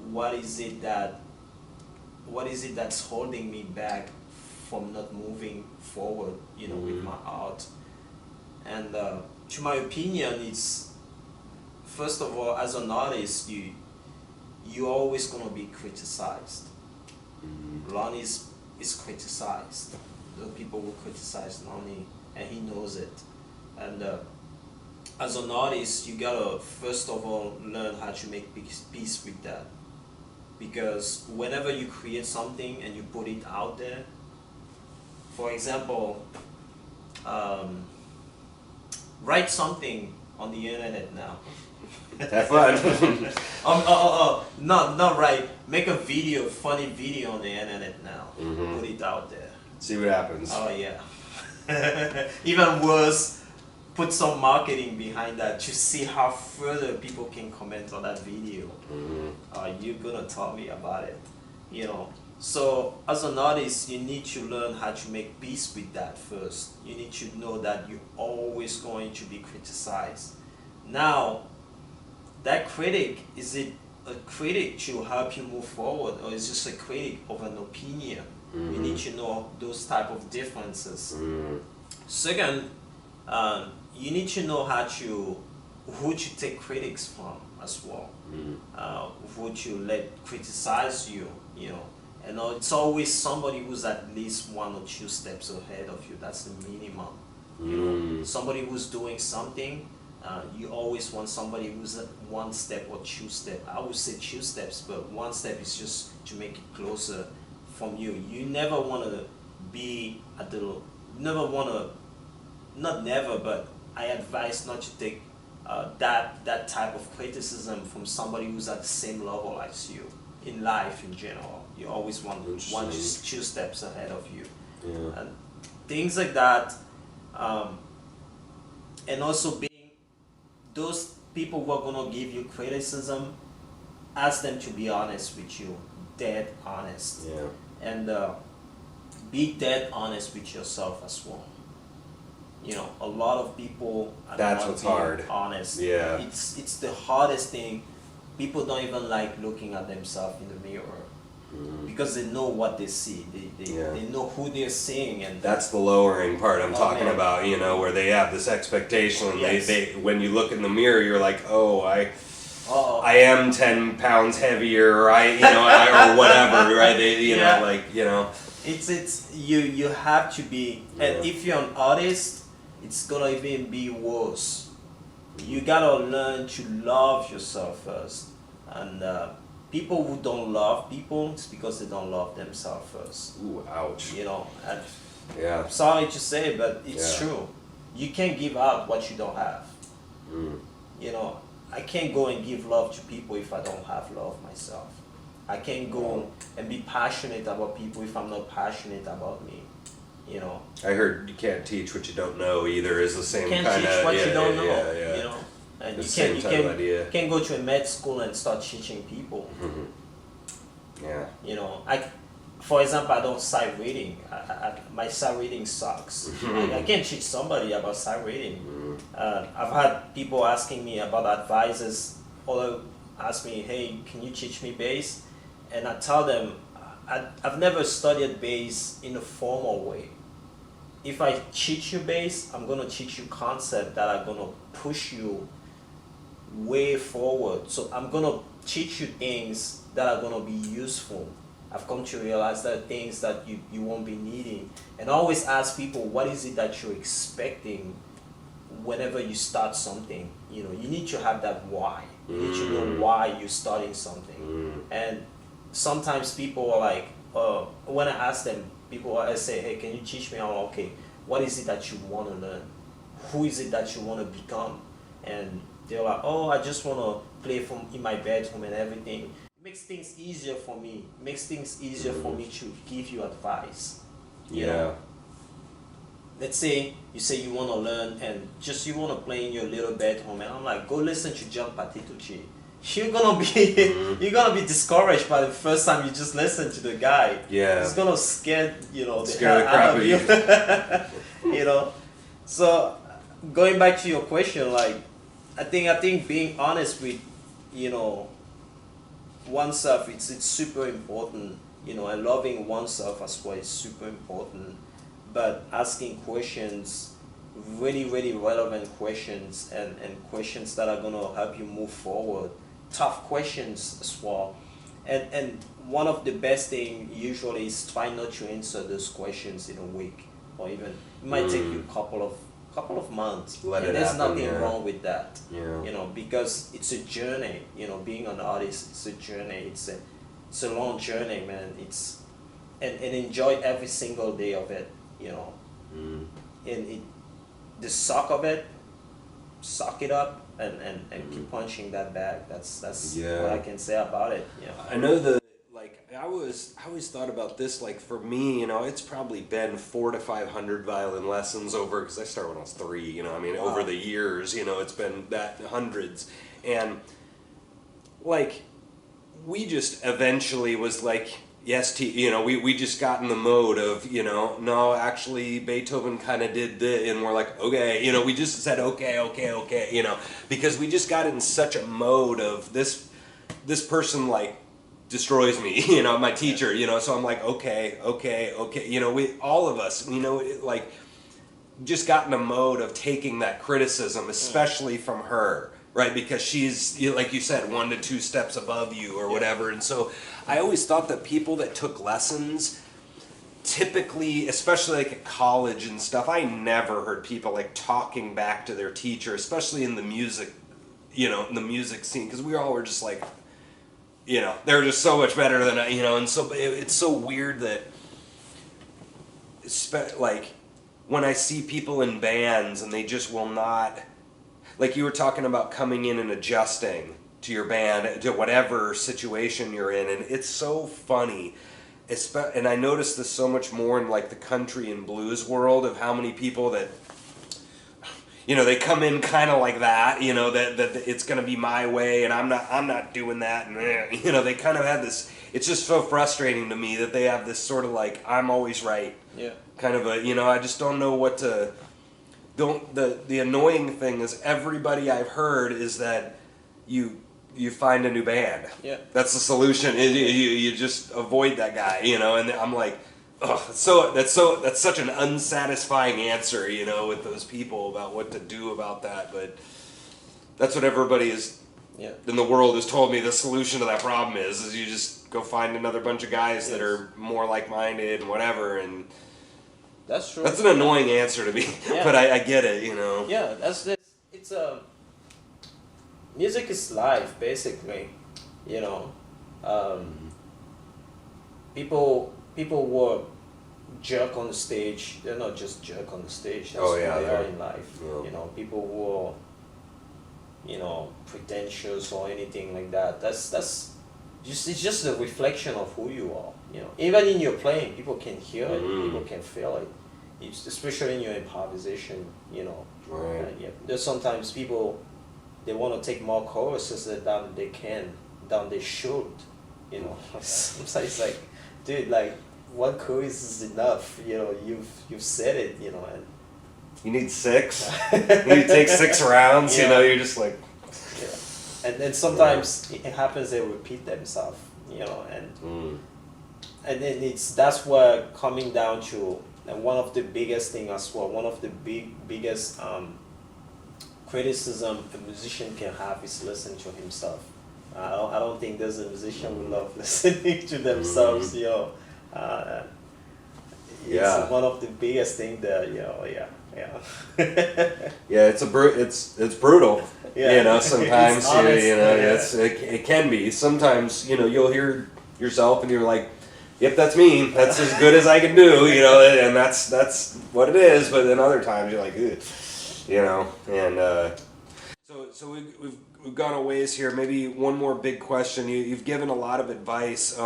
what is it that's holding me back from not moving forward, you know, with my art? And to my opinion, it's, first of all, as an artist, you're always gonna be criticized. Lonnie is criticized. The people will criticize Lonnie, and he knows it. And as an artist, you gotta first of all learn how to make peace with that, because whenever you create something and you put it out there, for example, write something on the internet now. Have fun. Not right. Make a video, funny video on the internet now. Put it out there. See what happens. Oh yeah. Even worse, put some marketing behind that to see how further people can comment on that video. You're gonna tell me about it, you know. So as an artist, you need to learn how to make peace with that first. You need to know that you're always going to be criticized. Now, that critic, is it a critic to help you move forward, or is it just a critic of an opinion? You need to know those type of differences. Second, you need to know how to who to take critics from as well. Who to let criticize you, you know. And it's always somebody who's at least 1 or 2 steps ahead of you. That's the minimum. You know, somebody who's doing something. You always want somebody who's at 1 step or 2 steps. I would say 2 steps, but 1 step is just to make it closer from you. You never want to be at the. Never want to. Not never, but I advise not to take that type of criticism from somebody who's at the same level as you in life in general. You always want 1 to 2 steps ahead of you, and things like that. And also being those people who are gonna give you criticism, ask them to be honest with you, dead honest, and be dead honest with yourself as well. You know, a lot of people are That's not what's being hard. honest. Yeah. It's the hardest thing. People don't even like looking at themselves in the mirror because they know what they see. They know who they're seeing, and That's the lowering part I'm talking man. about, you know, where they have this expectation. And Yes. they when you look in the mirror, you're like, oh, Uh-oh. I am 10 pounds heavier, or or whatever, right? They, you know, like, you know. It's you have to be, and if you're an artist, it's gonna even be worse. You gotta learn to love yourself first, and people who don't love people, it's because they don't love themselves first. Ooh, ouch. You know, and Yeah. I'm sorry to say, but it's Yeah. true. You can't give out what you don't have. You know, I can't go and give love to people if I don't have love myself. I can't go and be passionate about people if I'm not passionate about me. You know, I heard you can't teach what you don't know either is the same you kind can't of teach what you don't know. Yeah. You know, and The you same type of idea. can't go to a med school and start teaching people. Yeah. You know, for example, I don't sight reading. My sight reading sucks. I can't teach somebody about sight reading. I've had people asking me about advices, or ask me, hey, can you teach me bass? And I tell them, I've never studied bass in a formal way. If I teach you bass, I'm going to teach you concepts that are going to push you way forward. So I'm going to teach you things that are going to be useful. I've come to realize that things that you won't be needing. And I always ask people, what is it that you're expecting whenever you start something? You know, you need to have that why. You need to know why you're starting something. And sometimes people are like, when I ask them, I say, hey, can you teach me? I'm like, okay, what is it that you want to learn? Who is it that you want to become? And they're like, oh, I just want to play in my bedroom and everything. It makes things easier for me. It makes things easier for me to give you advice. You know? Let's say you want to learn and just you want to play in your little bedroom, and I'm like, go listen to John Patitucci. You're gonna be discouraged by the first time you just listen to the guy. Yeah. It's gonna scare the crap out of you. You know. So going back to your question, like I think being honest with oneself, it's super important. You know, and loving oneself as well is super important. But asking questions, really, really relevant questions, and questions that are gonna help you move forward. Tough questions as well, and one of the best thing usually is try not to answer those questions in a week, or even it might take you a couple of months. Let and it there's happen, nothing wrong with that. Yeah. You know, because it's a journey. You know, being an artist, it's a journey. It's a long journey, man. And enjoy every single day of it. You know, and the suck of it, suck it up. And keep punching that bag. That's what I can say about it. Yeah. I know I always thought about this, like for me, you know, it's probably been 400 to 500 violin lessons over, because I started when I was 3, you know, I mean, over the years, you know, it's been that hundreds. And like, we just eventually was like, yes, you know, we just got in the mode of, you know, no, actually Beethoven kind of did this, and we're like, okay, you know, we just said, okay, you know, because we just got in such a mode of this person, like, destroys me, you know, my teacher, you know, so I'm like, okay, you know, all of us, you know, like, just got in a mode of taking that criticism, especially from her, right? Because she's, like you said, 1 to 2 steps above you or whatever. And so I always thought that people that took lessons, typically, especially like at college and stuff, I never heard people like talking back to their teacher, especially in the music, in the music scene, because we all were just like, they're just so much better than I, and so it's so weird that, like, when I see people in bands and they just will not, like you were talking about coming in and adjusting to your band, to whatever situation you're in, and it's so funny. And I noticed this so much more in like the country and blues world, of how many people that, they come in kind of like that, that it's going to be my way and I'm not doing that. And, they kind of have this, it's just so frustrating to me that they have this sort of like, I'm always right. Yeah. Kind of a, I just don't know what to, the annoying thing is everybody I've heard is that you find a new band. Yeah. That's the solution. You just avoid that guy, and I'm like, oh, that's such an unsatisfying answer, with those people about what to do about that. But that's what everybody is in the world has told me the solution to that problem is you just go find another bunch of guys that are more like-minded and whatever. And that's true. That's an annoying answer to me, but I get it, Yeah, it's music is life, basically, People were jerk on the stage. They're not just jerk on the stage. That's who they are in life. Yeah. People who are, pretentious or anything like that. That's it's just a reflection of who you are. Even in your playing, people can hear it. People can feel it. Especially in your improvisation. Right. There's sometimes people, they want to take more choruses than they should. Sometimes it's like, dude, like, one chorus is enough. You've said it. And you need 6. You take 6 rounds. You're just like. Yeah. And then sometimes it happens they repeat themselves. And then that's where coming down to, and one of the biggest thing as well. One of the biggest criticism a musician can have is listening to himself. I don't think there's a musician who love listening to themselves. It's one of the biggest things that yeah, it's brutal. Yeah. Sometimes it's honest, it can be. Sometimes you'll hear yourself and you're like, yep, that's me. That's as good as I can do. And that's what it is. But then other times you're like, ugh, and so we've gone a ways here. Maybe one more big question. You've given a lot of advice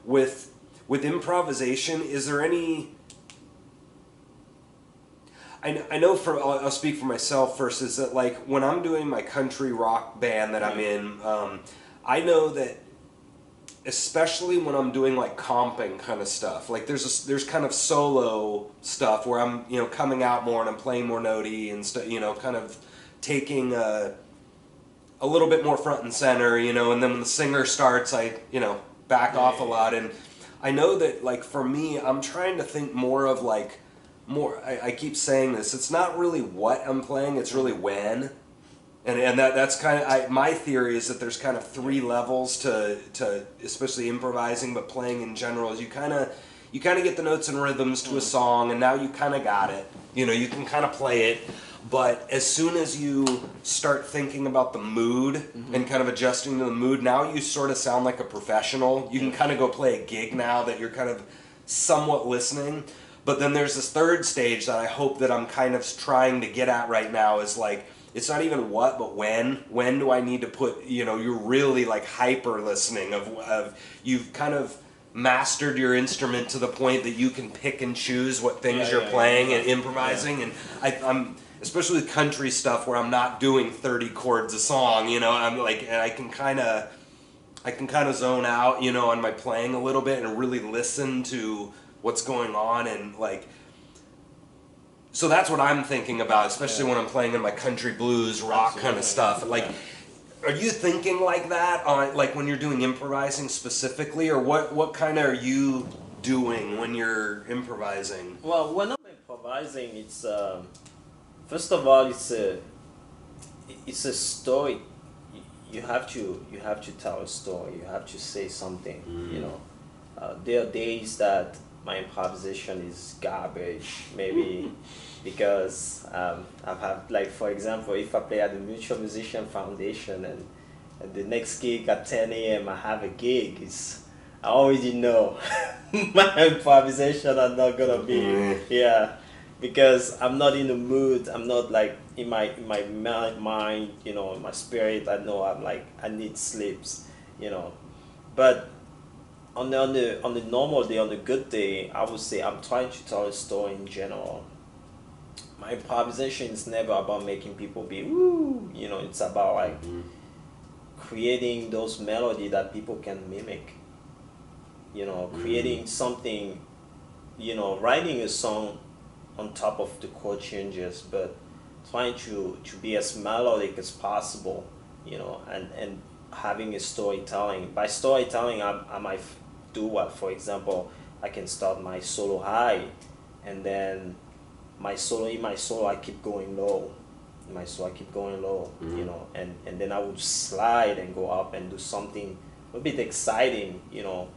with improvisation. Is there any? I know I'll speak for myself first. Is that like when I'm doing my country rock band that I'm in? I know that, especially when I'm doing like comping kind of stuff, like there's kind of solo stuff where I'm coming out more and I'm playing more notey and kind of taking a little bit more front and center, and then when the singer starts, I back off a lot. And I know that, like, for me, I'm trying to think more of like I keep saying this, it's not really what I'm playing, it's really when. And that's kind of, my theory is that there's kind of 3 levels to especially improvising, but playing in general, is you kind of get the notes and rhythms to a song, and now you kind of got it. You can kind of play it, but as soon as you start thinking about the mood and kind of adjusting to the mood, now you sort of sound like a professional. You can kind of go play a gig now that you're kind of somewhat listening. But then there's this third stage that I hope that I'm kind of trying to get at right now, is like, it's not even what, but when. When do I need to put, you're really like hyper listening of you've kind of mastered your instrument to the point that you can pick and choose what things you're playing and improvising. And I'm, especially with country stuff where I'm not doing 30 chords a song, I'm like, and I can kind of zone out, on my playing a little bit and really listen to what's going on, and like, so that's what I'm thinking about, especially when I'm playing in my country blues rock kind of stuff. Like, are you thinking like that on, like, when you're doing improvising specifically, or what kind of are you doing when you're improvising? Well, when I'm improvising, improvising, it's first of all, it's a story. You have to tell a story. You have to say something. You know, there are days that my improvisation is garbage, maybe because I've had, like, for example, if I play at the Mutual Musician Foundation and the next gig at 10 a.m. I have a gig, I already know my improvisation are not gonna be, yeah, because I'm not in the mood. I'm not like in my mind, you know, in my spirit. I know I'm like I need sleeps, you know, but on the normal day, on the good day, I would say I'm trying to tell a story in general. My improvisation is never about making people be woo, you know. It's about like creating those melody that people can mimic. You know, creating something, you know, writing a song on top of the chord changes, but trying to be as melodic as possible, you know, and having a storytelling. By storytelling, I might do what, for example, I can start my solo high, and then my solo I keep going low. I keep going low, you know, and then I would slide and go up and do something a bit exciting, you know.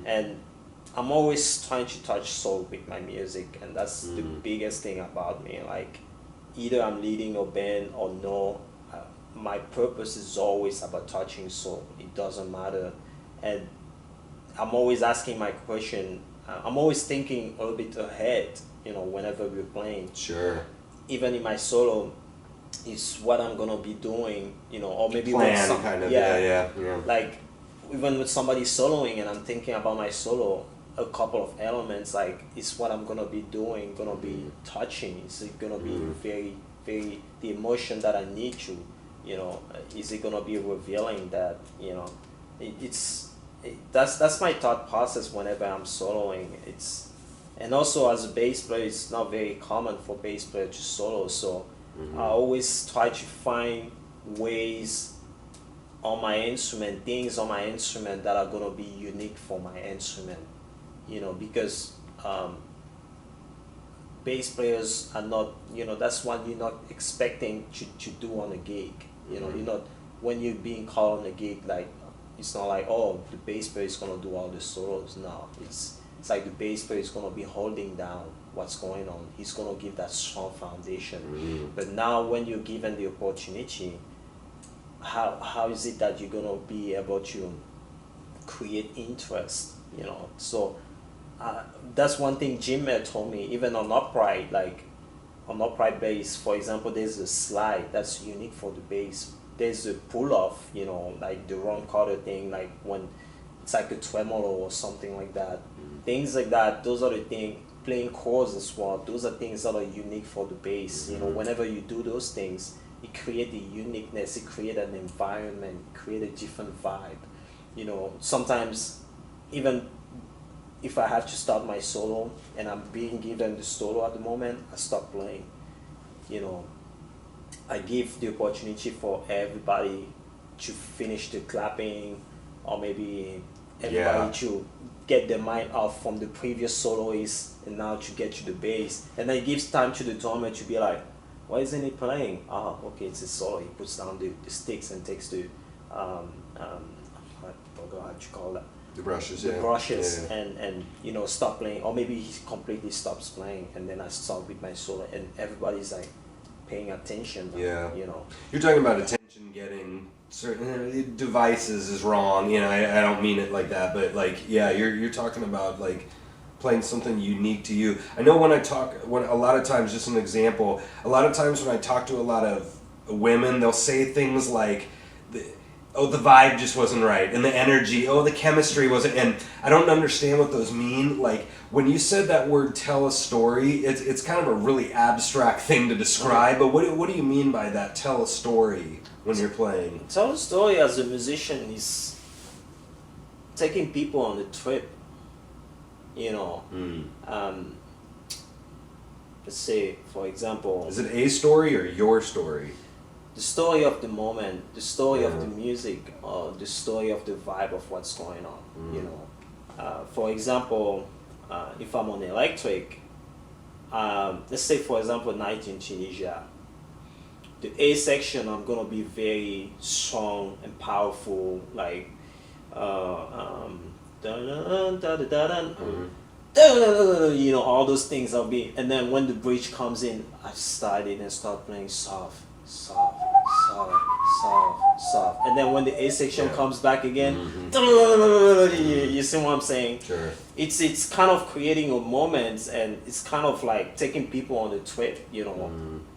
And I'm always trying to touch soul with my music, and that's the biggest thing about me. Like, either I'm leading a band or no, my purpose is always about touching soul. It doesn't matter, and I'm always asking my question. I'm always thinking a little bit ahead, you know, whenever we're playing. Sure. Even in my solo, is what I'm gonna be doing, you know, or maybe Plan, kind of. Yeah. Like, even with somebody soloing and I'm thinking about my solo, a couple of elements, like, is what I'm gonna be doing gonna be touching? Is it gonna be very, very, the emotion that I need to, you know, is it gonna be revealing that, you know, that's my thought process whenever I'm soloing. And also as a bass player, it's not very common for bass player to solo, so I always try to find ways on my instrument, things on my instrument that are gonna be unique for my instrument, you know, because bass players are not, you know, that's what you're not expecting to do on a gig, you know. You're not, when you're being called on a gig, like, it's not like, oh, the bass player is gonna do all the solos. No, it's like the bass player is gonna be holding down what's going on. He's gonna give that strong foundation. But now when you're given the opportunity, how is it that you're gonna be able to create interest, you know? So that's one thing Jim told me. Even on upright, like on upright bass, for example, there's a slide that's unique for the bass. There's a pull off, you know, like the Ron Carter thing, like when it's like a tremolo or something like that. Things like that, those are the things. Playing chords as well, those are things that are unique for the bass. You know, whenever you do those things, it creates a uniqueness, it creates an environment, it creates a different vibe. You know, sometimes even if I have to start my solo and I'm being given the solo at the moment, I stop playing. You know, I give the opportunity for everybody to finish the clapping, or maybe everybody to get their mind off from the previous soloist and now to get to the bass. And then it gives time to the drummer to be like, why isn't he playing? Ah, okay, it's a solo. He puts down the sticks and takes the I forgot how you call that. The brushes, the brushes, and you know, stop playing, or maybe he completely stops playing, and then I start with my solo, and everybody's like paying attention. You know, you're talking about attention getting certain devices is wrong. You know, I don't mean it like that, but like, yeah, you're talking about like playing something unique to you. I know when a lot of times, just an example, a lot of times when I talk to a lot of women, they'll say things like, oh, the vibe just wasn't right, and the energy, oh, the chemistry wasn't, and I don't understand what those mean. Like, when you said that word, tell a story, it's kind of a really abstract thing to describe, but what do you mean by that, tell a story, when you're playing? Tell a story as a musician is taking people on a trip, you know. Let's say, for example... Is it a story or your story? The story of the moment, the story of the music, or the story of the vibe of what's going on, you know. For example, if I'm on electric, let's say for example night in Tunisia, the A section I'm gonna be very strong and powerful, like dun, dun, dun, dun, dun, dun, you know, all those things I'll be, and then when the bridge comes in, I started and start playing soft, soft, soft, soft, soft, and then when the A section comes back again, you see what I'm saying? Sure. It's kind of creating a moment, and it's kind of like taking people on a trip, you know,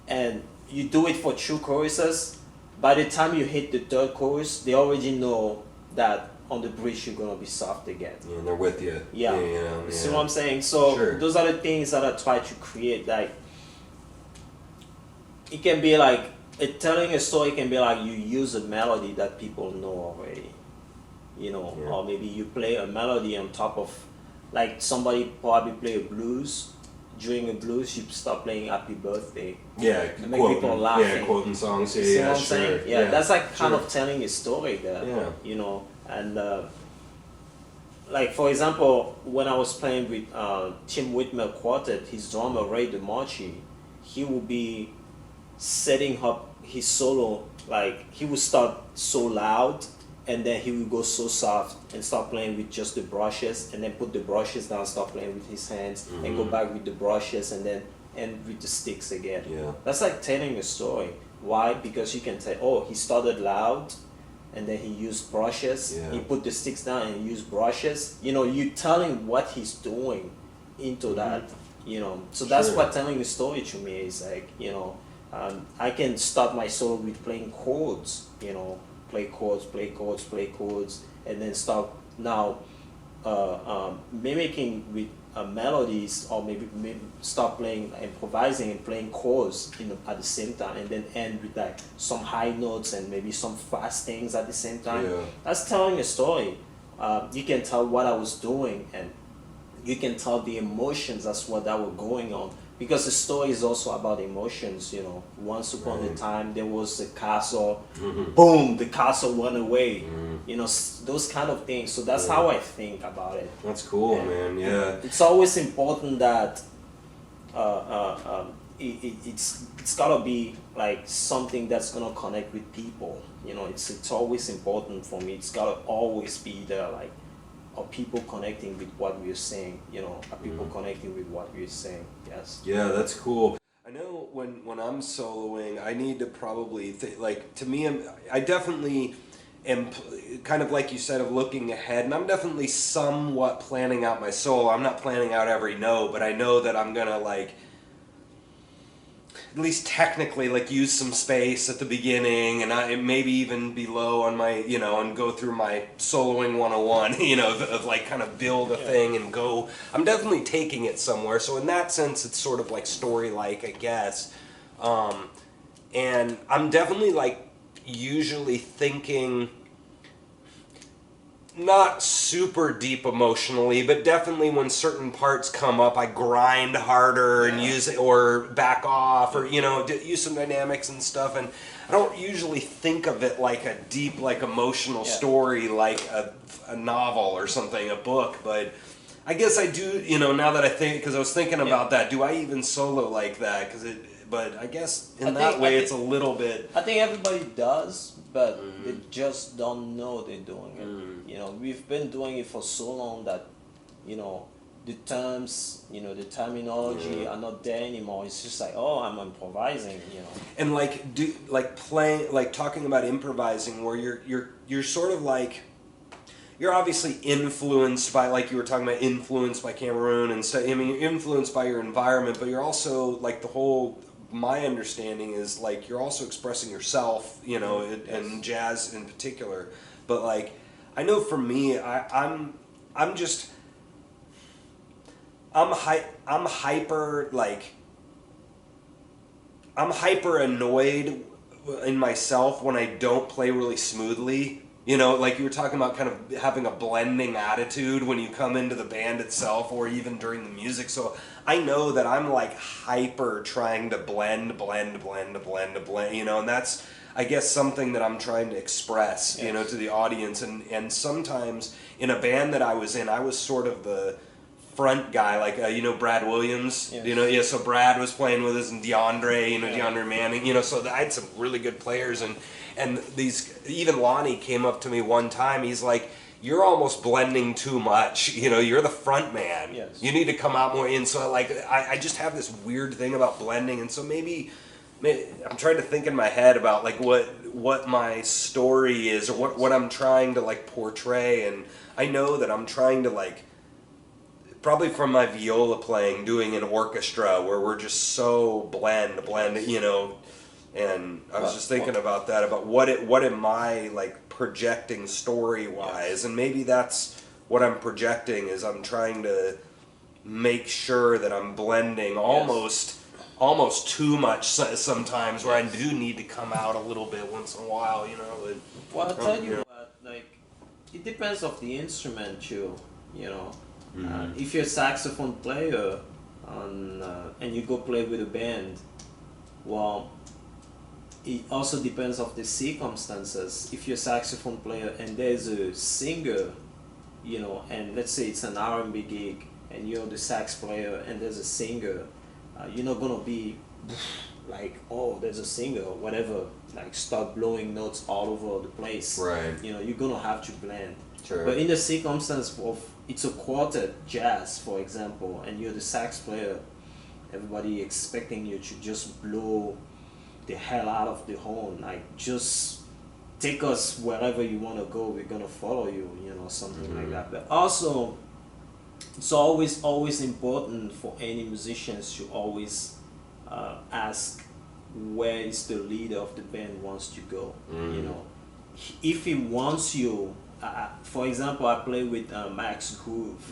and you do it for 2 choruses. By the time you hit the 3rd chorus, they already know that on the bridge you're gonna be soft again. Yeah, and they're with you. Yeah. You see what I'm saying? So those are the things that I try to create. Like, it can be like telling a story can be like you use a melody that people know already, you know, or maybe you play a melody on top of, like somebody probably play a blues. During a blues, you start playing Happy Birthday. Yeah, and make people laugh. Yeah, quoting songs. See what I'm saying? Yeah, that's like kind of telling a story there. Yeah. You know, and like for example, when I was playing with Tim Whitmer Quartet, his drummer Ray DeMarchi, he would be setting up his solo, like he would start so loud, and then he would go so soft and start playing with just the brushes, and then put the brushes down, start playing with his hands, and go back with the brushes, and then end with the sticks again. Yeah. That's like telling a story. Why? Because you can tell, oh, he started loud, and then he used brushes. He put the sticks down and used brushes. You know, you telling what he's doing into that. You know, so that's what telling a story to me is like. You know, I can start my solo with playing chords. You know. Play chords, play chords, play chords, and then start now mimicking with melodies, or maybe start playing, improvising and playing chords at the same time, and then end with like some high notes and maybe some fast things at the same time. That's telling a story. You can tell what I was doing, and you can tell the emotions that's what that were going on. Because the story is also about emotions, you know. Once upon a time, there was a castle. Boom, the castle went away. You know, those kind of things. So that's how I think about it. That's cool, man. Yeah. It's always important that it's gotta be like something that's gonna connect with people. You know, it's always important for me. It's gotta always be there, like. Are people connecting with what we're saying? You know, are people connecting with what we're saying? Yes. Yeah, that's cool. I know when I'm soloing, I need to probably like, to me, I definitely am kind of like you said, of looking ahead, and I'm definitely somewhat planning out my solo. I'm not planning out every note, but I know that I'm gonna like, at least technically, like use some space at the beginning, and maybe even be low on my, you know, and go through my soloing 101, you know, of like kind of build a thing and go. I'm definitely taking it somewhere. So in that sense, it's sort of like story-like, I guess. And I'm definitely like usually thinking not super deep emotionally, but definitely when certain parts come up, I grind harder and use it, or back off, or, you know, use some dynamics and stuff. And I don't usually think of it like a deep, like emotional story, like a novel or something, a book. But I guess I do, you know, now that I think, because I was thinking about that, do I even solo like that? But I guess in that way it's a little bit. I think everybody does, but they just don't know they're doing it. You know, we've been doing it for so long that, you know, the terms, you know, the terminology are not there anymore. It's just like, oh, I'm improvising, you know. And like playing, like talking about improvising, where you're sort of like, you're obviously influenced by, like you were talking about, influenced by Cameroon, and so I mean you're influenced by your environment, but you're also like the whole. My understanding is like you're also expressing yourself, you know, and jazz in particular. But like, I know for me, I'm hyper annoyed in myself when I don't play really smoothly. You know, like you were talking about kind of having a blending attitude when you come into the band itself, or even during the music. So I know that I'm like hyper trying to blend, you know, and that's, I guess, something that I'm trying to express, you know, to the audience. And sometimes in a band that I was in, I was sort of the front guy, like you know Brad Williams, Yes. you know, yeah. So Brad was playing with us, and DeAndre, you know, Yeah. DeAndre Manning, you know. So I had some really good players, and these even Lonnie came up to me one time. He's like, "You're almost blending too much. You know, you're the front man. Yes. You need to come out more in." So like, I just have this weird thing about blending, and so maybe I'm trying to think in my head about like what my story is, or what I'm trying to like portray, and I know that I'm trying to like. Probably from my viola playing, doing an orchestra where we're just so blend, you know, and I was just thinking about that, about what am I like projecting story wise, and maybe that's what I'm projecting is I'm trying to make sure that I'm blending almost too much sometimes, where I do need to come out a little bit once in a while, you know. And, Well, I'll tell you what, like, it depends of the instrument too, you know. If you're a saxophone player and you go play with a band, well, it also depends of the circumstances. If you're a saxophone player and there's a singer, you know, and let's say it's an R&B gig and you're the sax player and there's a singer, you're not gonna be like, oh, there's a singer or whatever, like start blowing notes all over the place. Right. You know, you're gonna have to blend. Sure. But in the circumstance of it's a quartet jazz, for example, and you're the sax player, everybody expecting you to just blow the hell out of the horn, like just take us wherever you want to go, we're gonna follow you, you know, something like that. But also, it's always important for any musicians to always ask where is the leader of the band wants to go. You know, if he wants you. For example, I play with Max Groove,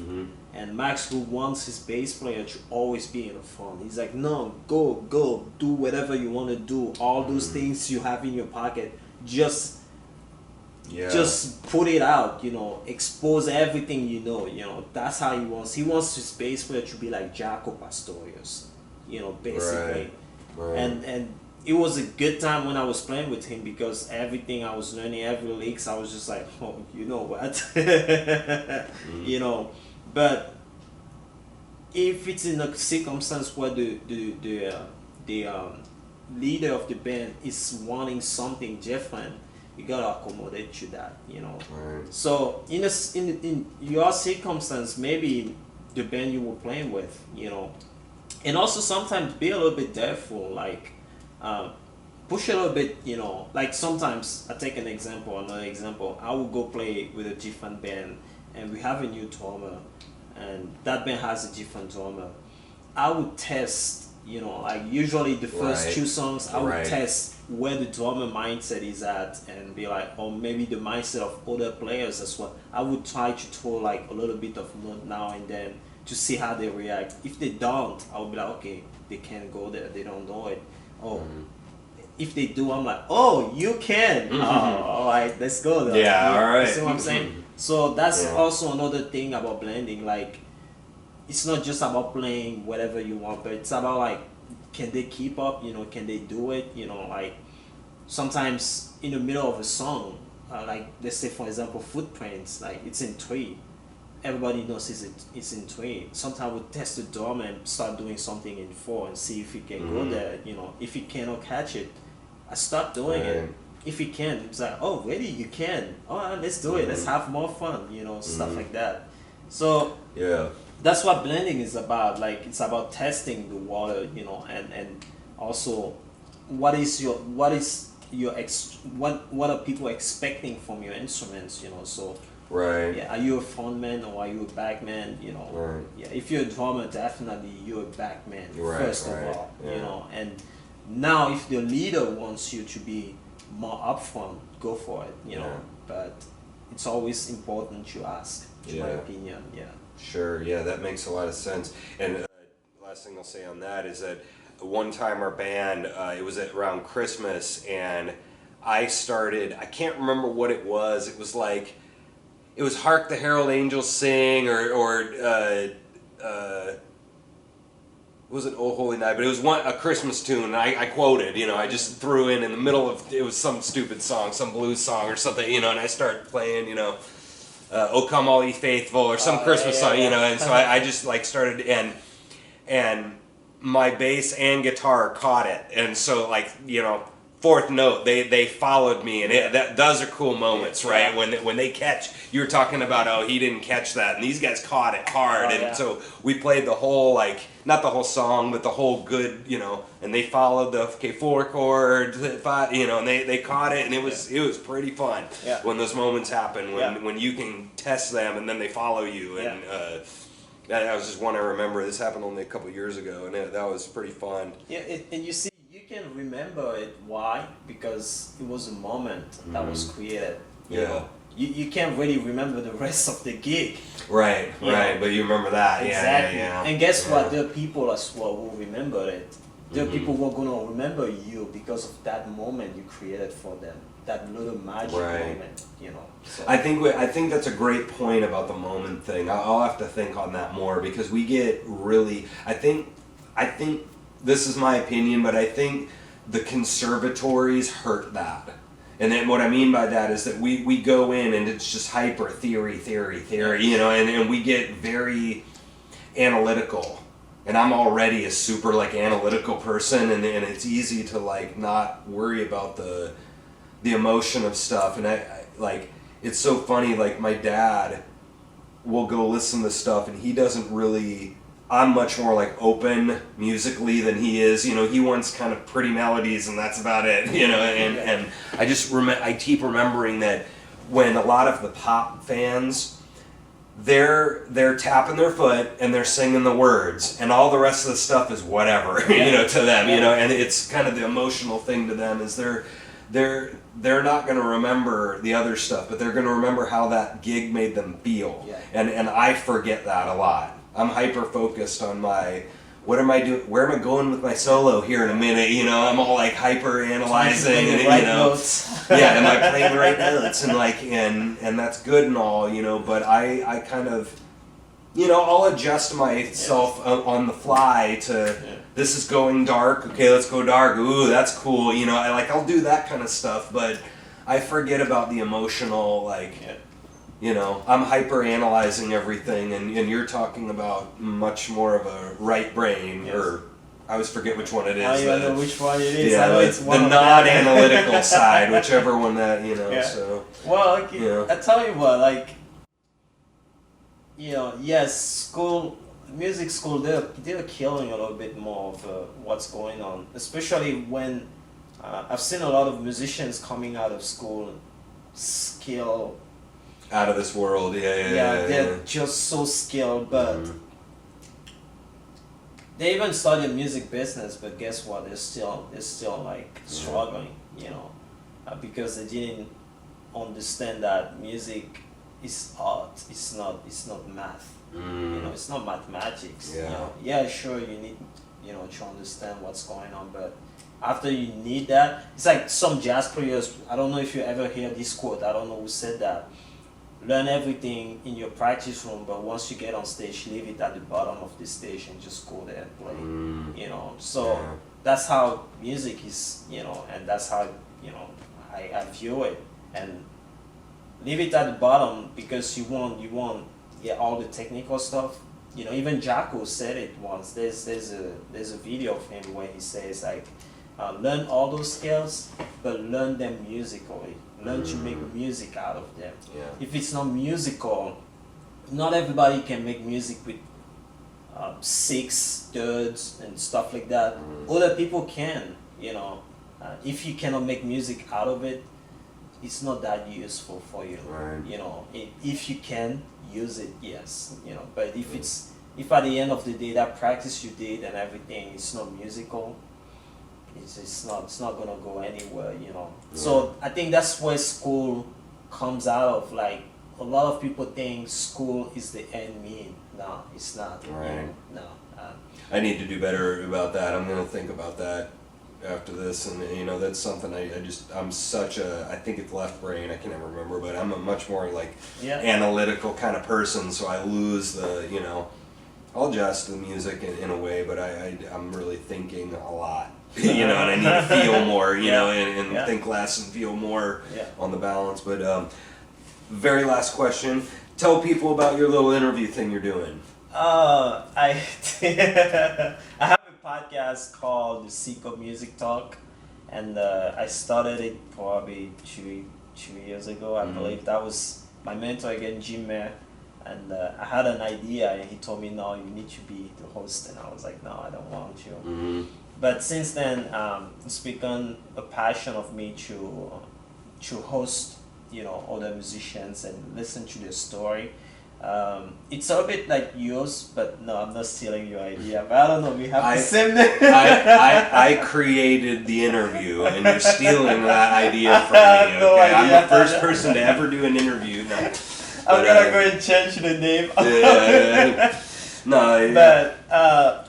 and Max Groove wants his bass player to always be in the front. He's like, no, go, do whatever you want to do. All those things you have in your pocket, just put it out. You know, expose everything you know. You know, that's how he wants. He wants his bass player to be like Jaco Pastorius. You know, basically, right. And it was a good time when I was playing with him because everything I was learning, every licks, I was just like, oh, you know what, you know. But if it's in a circumstance where the leader of the band is wanting something different, you gotta accommodate to that, you know. Right. So in your circumstance, maybe the band you were playing with, you know, and also sometimes be a little bit careful, like. Push a little bit, you know, like sometimes I take another example, I will go play with a different band and we have a new drummer and that band has a different drummer. I would test, you know, like usually the first two songs I would test where the drummer mindset is at and be like, or maybe the mindset of other players as well. I would try to throw like a little bit of note now and then to see how they react. If they don't, I would be like, okay, they can't go there, they don't know it. Oh, if they do, I'm like, oh, you can. All right, let's go. Though. Yeah, all right. You see what I'm saying? So that's also another thing about blending. Like, it's not just about playing whatever you want, but it's about like, can they keep up? You know, can they do it? You know, like sometimes in the middle of a song, like let's say for example, Footprints, like it's in 3. Everybody knows it's in 3. Sometimes we test the drum and start doing something in 4 and see if he can go there. You know, if he cannot catch it, I stop doing it. If he can, it's like, oh, really, you can. All right, let's do it. Let's have more fun. You know, stuff like that. So that's what blending is about. Like it's about testing the water. You know, and also what are people expecting from your instruments? You know, so. Right. Yeah. Are you a frontman or are you a backman? You know. Right. Yeah. If you're a drummer, definitely you're a backman first of all. Yeah. You know. And now, if the leader wants you to be more upfront, go for it. You know. But it's always important to ask. In my opinion. Yeah. Sure. Yeah, that makes a lot of sense. And last thing I'll say on that is that one time our band, it was around Christmas, and I can't remember what it was. It was like. It was "Hark the Herald Angels Sing" or was it "Oh Holy Night," but it was a Christmas tune. And I quoted, you know, I just threw in the middle of, it was some stupid song, some blues song or something, you know, and I started playing, you know, "O Come All Ye Faithful" or some Christmas song, you know. And so I just like started and my bass and guitar caught it, and so like you know. Fourth note, they followed me, and those are cool moments, right? When they catch, you were talking about, oh, he didn't catch that, and these guys caught it hard, and so we played the whole, like, not the whole song, but the whole good, you know, and they followed the 4 chords, 5, you know, and they caught it, and it was pretty fun when those moments happen, when you can test them, and then they follow you, and that was just one I remember. This happened only a couple years ago, and that was pretty fun. Yeah, and you see, you can remember it. Why? Because it was a moment that was created. You know? You can't really remember the rest of the gig. Right, but you remember that. Exactly. Yeah. And guess what? There are people as well who remember it. There are people who are going to remember you because of that moment you created for them. That little magic moment, you know. So. I think that's a great point about the moment thing. I'll have to think on that more because we get really. I think this is my opinion, but I think the conservatories hurt that. And then what I mean by that is that we go in and it's just hyper theory, you know, and we get very analytical. And I'm already a super like analytical person, and it's easy to like not worry about the emotion of stuff. And I like it's so funny. Like my dad will go listen to stuff, and he doesn't really. I'm much more like open musically than he is. You know, he wants kind of pretty melodies, and that's about it. You know, and I just I keep remembering that when a lot of the pop fans. They're tapping their foot and they're singing the words, and all the rest of the stuff is whatever, you know, to them, you know, and it's kind of the emotional thing to them is they're not going to remember the other stuff, but they're going to remember how that gig made them feel, and I forget that a lot. I'm hyper focused on my. What am I doing? Where am I going with my solo here in a minute? You know, I'm all like hyper analyzing, and you know, notes. am I playing the right notes? And like, and that's good and all, you know. But I kind of, you know, I'll adjust myself on the fly to this is going dark. Okay, let's go dark. Ooh, that's cool. You know, I'll do that kind of stuff, but I forget about the emotional like. You know, I'm hyper analyzing everything, and you're talking about much more of a right brain, or I always forget which one it is. I don't know which one it is. Yeah, I know it's one the non-analytical side, whichever one that you know. Yeah. So well, like, I tell you what, like, you know, yes, music school, they're killing a little bit more of what's going on, especially when I've seen a lot of musicians coming out of school, skill. Out of this world, they're just so skilled, but they even studied music business. But guess what? They're still like struggling, you know, because they didn't understand that music is art. It's not math. You know, it's not mathematics. You know? Yeah, sure, you need to understand what's going on, but after you need that, it's like some jazz players. I don't know if you ever hear this quote. I don't know who said that. Learn everything in your practice room, but once you get on stage, leave it at the bottom of the stage and just go there and play. You know, so that's how music is, you know, and that's how, you know, I view it. And leave it at the bottom because you want all the technical stuff. You know, even Jacko said it once. There's a video of him where he says like, learn all those skills, but learn them musically. Learn to make music out of them. If it's not musical, not everybody can make music with 6 thirds and stuff like that. Other people can, you know. If you cannot make music out of it, it's not that useful for you. You know, if you can use it, yes, you know. But if at the end of the day that practice you did and everything is not musical, it's not gonna go anywhere, you know. So I think that's where school comes out of. Like a lot of people think school is the end mean. No, it's not. You know? No. I need to do better about that. I'm gonna think about that after this, and you know that's something I'm such a I think it's left brain. I can never remember, but I'm a much more like analytical kind of person. So I lose the you know. I'll adjust the music in a way, but I'm really thinking a lot. You know, and I need to feel more, you know, and think less and feel more on the balance. But very last question. Tell people about your little interview thing you're doing. I I have a podcast called Nsikoh Music Talk, and I started it probably two years ago. I believe that was my mentor again, Jim Mayer, and I had an idea, and he told me, "No, you need to be the host," and I was like, "No, I don't want to." But since then, it's become a passion of me to host, other musicians and listen to their story. It's a bit like yours, but no, I'm not stealing your idea. But I don't know, we have the same name. I created the interview, and you're stealing that idea from me. No Okay, I'm idea. the first person to ever do an interview. No. I'm gonna go and change the name. Yeah. No. But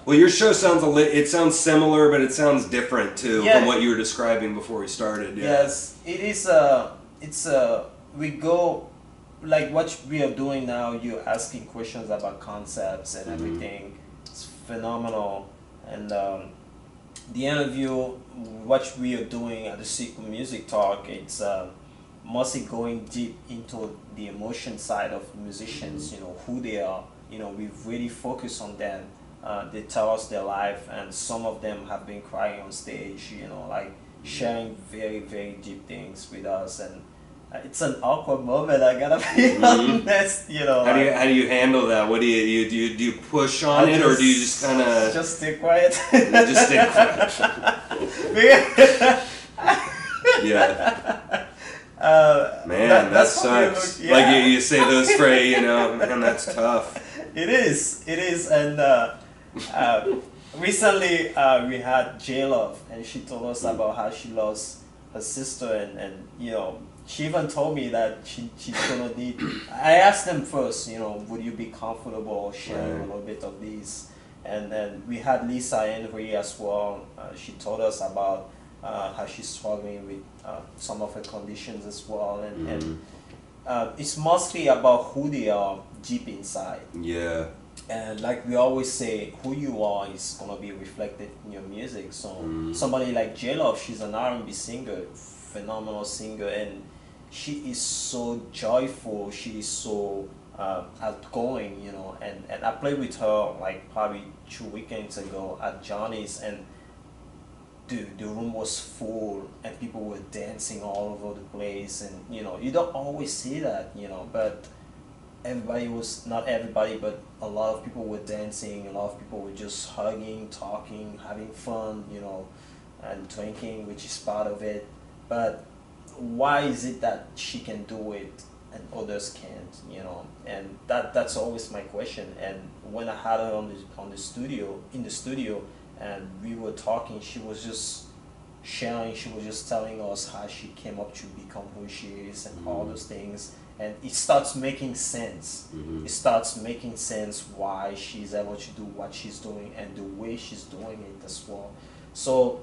well, your show sounds it sounds similar, but it sounds different too Yeah. from what you were describing before we started. Yeah. yes, it is. We go like what we are doing now. You're asking questions about concepts and everything. It's phenomenal, and the interview, what we are doing at the Nsikoh Music Talk, it's mostly going deep into the emotion side of musicians. Who they are. We really focus on them. They tell us their life, and some of them have been crying on stage. Like sharing very very deep things with us, and it's an awkward moment. I gotta be honest. How do you handle that? What do you push on it, or do you just kind of just stay quiet? just stay quiet? Yeah. Man, that sucks. Yeah. Like you say those phrases, man, that's tough. It is, and recently we had J-Love, and she told us about how she lost her sister, and she even told me that she's gonna need. I asked them first, would you be comfortable sharing a little bit of these? And then we had Lisa Henry as well. She told us about how she's struggling with some of her conditions as well, and it's mostly about who they are deep inside. Yeah. And like we always say, who you are is gonna be reflected in your music. So somebody like J-Love, she's an R&B singer, phenomenal singer, and she is so joyful. She is so outgoing, and I played with her like probably 2 weekends ago at Johnny's, and the room was full and people were dancing all over the place, and you don't always see that, but not everybody, but a lot of people were dancing, a lot of people were just hugging, talking, having fun, and drinking, which is part of it. But why is it that she can do it and others can't, and that's always my question. And when I had her in the studio and we were talking, she was just sharing, she was just telling us how she came up to become who she is and all those things, and it starts making sense. It starts making sense why she's able to do what she's doing and the way she's doing it as well. So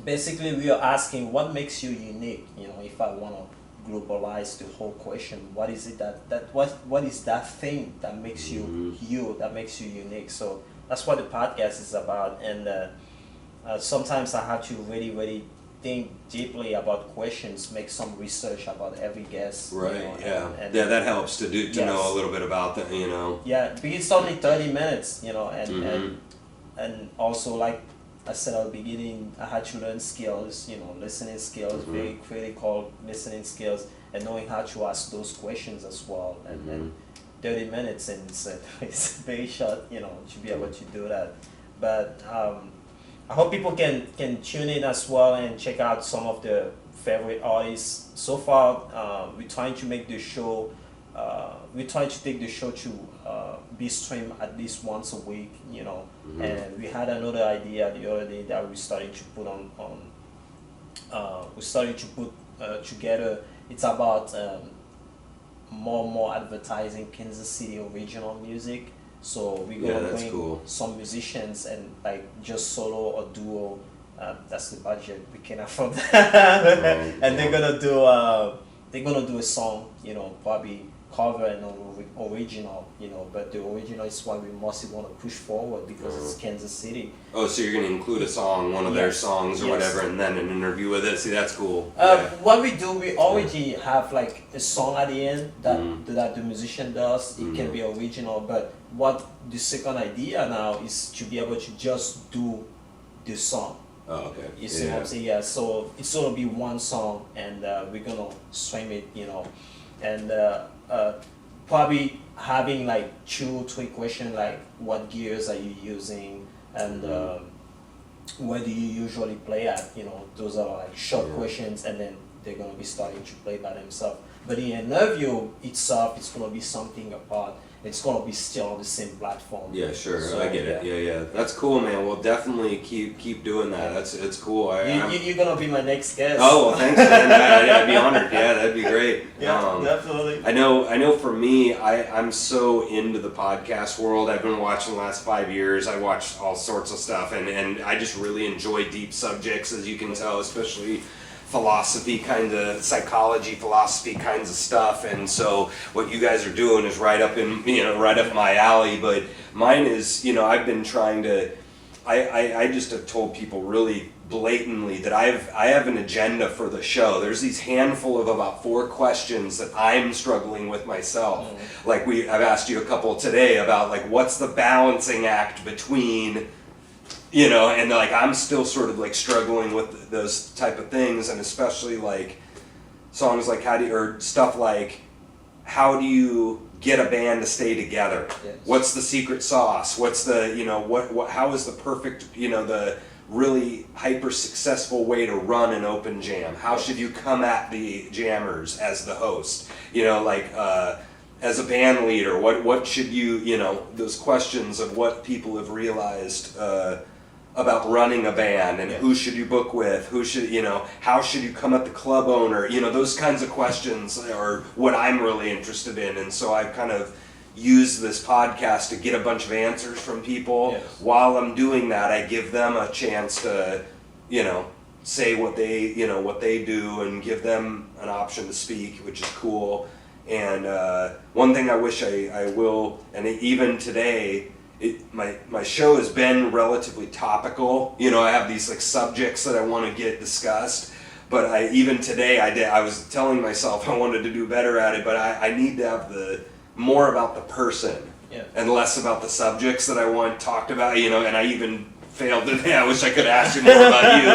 basically we are asking, what makes you unique? If I want to globalize the whole question, what is it what is that thing that makes you that makes you unique? So that's what the podcast is about, and sometimes I have to really, really think deeply about questions, make some research about every guest. Right. And that helps to know a little bit about them. Yeah, because it's only 30 minutes. And also, like I said at the beginning, I had to learn skills. Listening skills, very critical listening skills, and knowing how to ask those questions as well. And 30 minutes, and it's very short, to be able to do that. But I hope people can tune in as well and check out some of the favorite artists. So far, we're trying to make the show, we're trying to take the show to be streamed at least once a week, and we had another idea the other day that we're starting to put together. It's about more advertising Kansas City original music. So we're gonna bring some musicians and like just solo or duo. That's the budget, we can afford that. And they're gonna do a song, probably cover and original, but the original is what we mostly want to push forward because it's Kansas City. Oh, so you're going to include a song, one of their songs or whatever, and then an interview with it. See, that's cool. What we do, we already have like a song at the end that the musician does. It can be original, but what the second idea now is to be able to just do the song. Oh, okay. You see what I'm saying? Yeah, so it's gonna be one song, and we're gonna stream it, and probably having like 2 or 3 questions like what gears are you using, and where do you usually play at? Those are like short questions, and then they're gonna be starting to play by themselves. But the interview itself, it's gonna be something apart. It's gonna be still on the same platform. Yeah, sure. So, I get it. Yeah. That's cool, man. Well, definitely keep doing that. It's cool. You're gonna be my next guest. Oh, well, thanks, man. I'd be honored. Yeah, that'd be great. Yeah, definitely. I know. For me, I'm so into the podcast world. I've been watching the last 5 years. I watch all sorts of stuff, and I just really enjoy deep subjects, as you can tell, especially philosophy kinds of stuff, and so what you guys are doing is right up my alley. But mine is, I've been trying to, I just have told people really blatantly that I have an agenda for the show. There's these handful of about 4 questions that I'm struggling with myself. Like I've asked you a couple today about like what's the balancing act between and like I'm still sort of like struggling with those type of things, and especially like songs like stuff like how do you get a band to stay together? Yes. What's the secret sauce? What's the how is the perfect the really hyper successful way to run an open jam? How should you come at the jammers as the host? As a band leader, what should you those questions of what people have realized about running a band, and who should you book with, who should how should you come at the club owner, those kinds of questions are what I'm really interested in. And so I've kind of used this podcast to get a bunch of answers from people. While I'm doing that, I give them a chance to say what they do and give them an option to speak, which is cool. And one thing I wish I will, and even today, my show has been relatively topical. I have these like subjects that I want to get discussed, but even today I was telling myself I wanted to do better at it, but I need to have more about the person and less about the subjects that I want talked about. And I even failed today. I wish I could ask you more about you,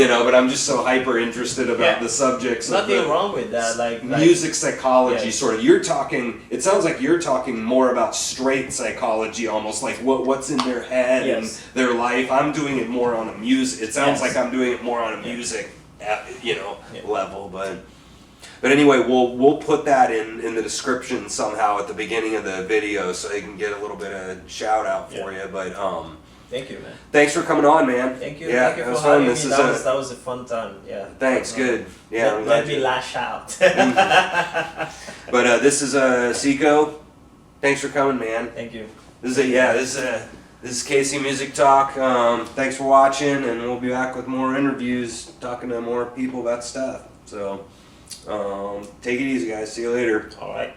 but I'm just so hyper interested about the subjects. Nothing wrong with that. Like music psychology, sort of. It sounds like you're talking more about straight psychology, almost like what's in their head and their life. I'm doing it more on a music. It sounds like I'm doing it more on a music, level, But anyway, we'll put that in the description somehow at the beginning of the video, so you can get a little bit of shout out for you. But thank you, man. Thanks for coming on, man. Thank you. Yeah, Thank you it was for having fun. me. That was a fun time. Yeah. Thanks. Good. Yeah. Let me lash out. But this is Nsikoh. Thanks for coming, man. Thank you. This is KC Music Talk. Thanks for watching, and we'll be back with more interviews, talking to more people about stuff. So take it easy, guys. See you later. All right.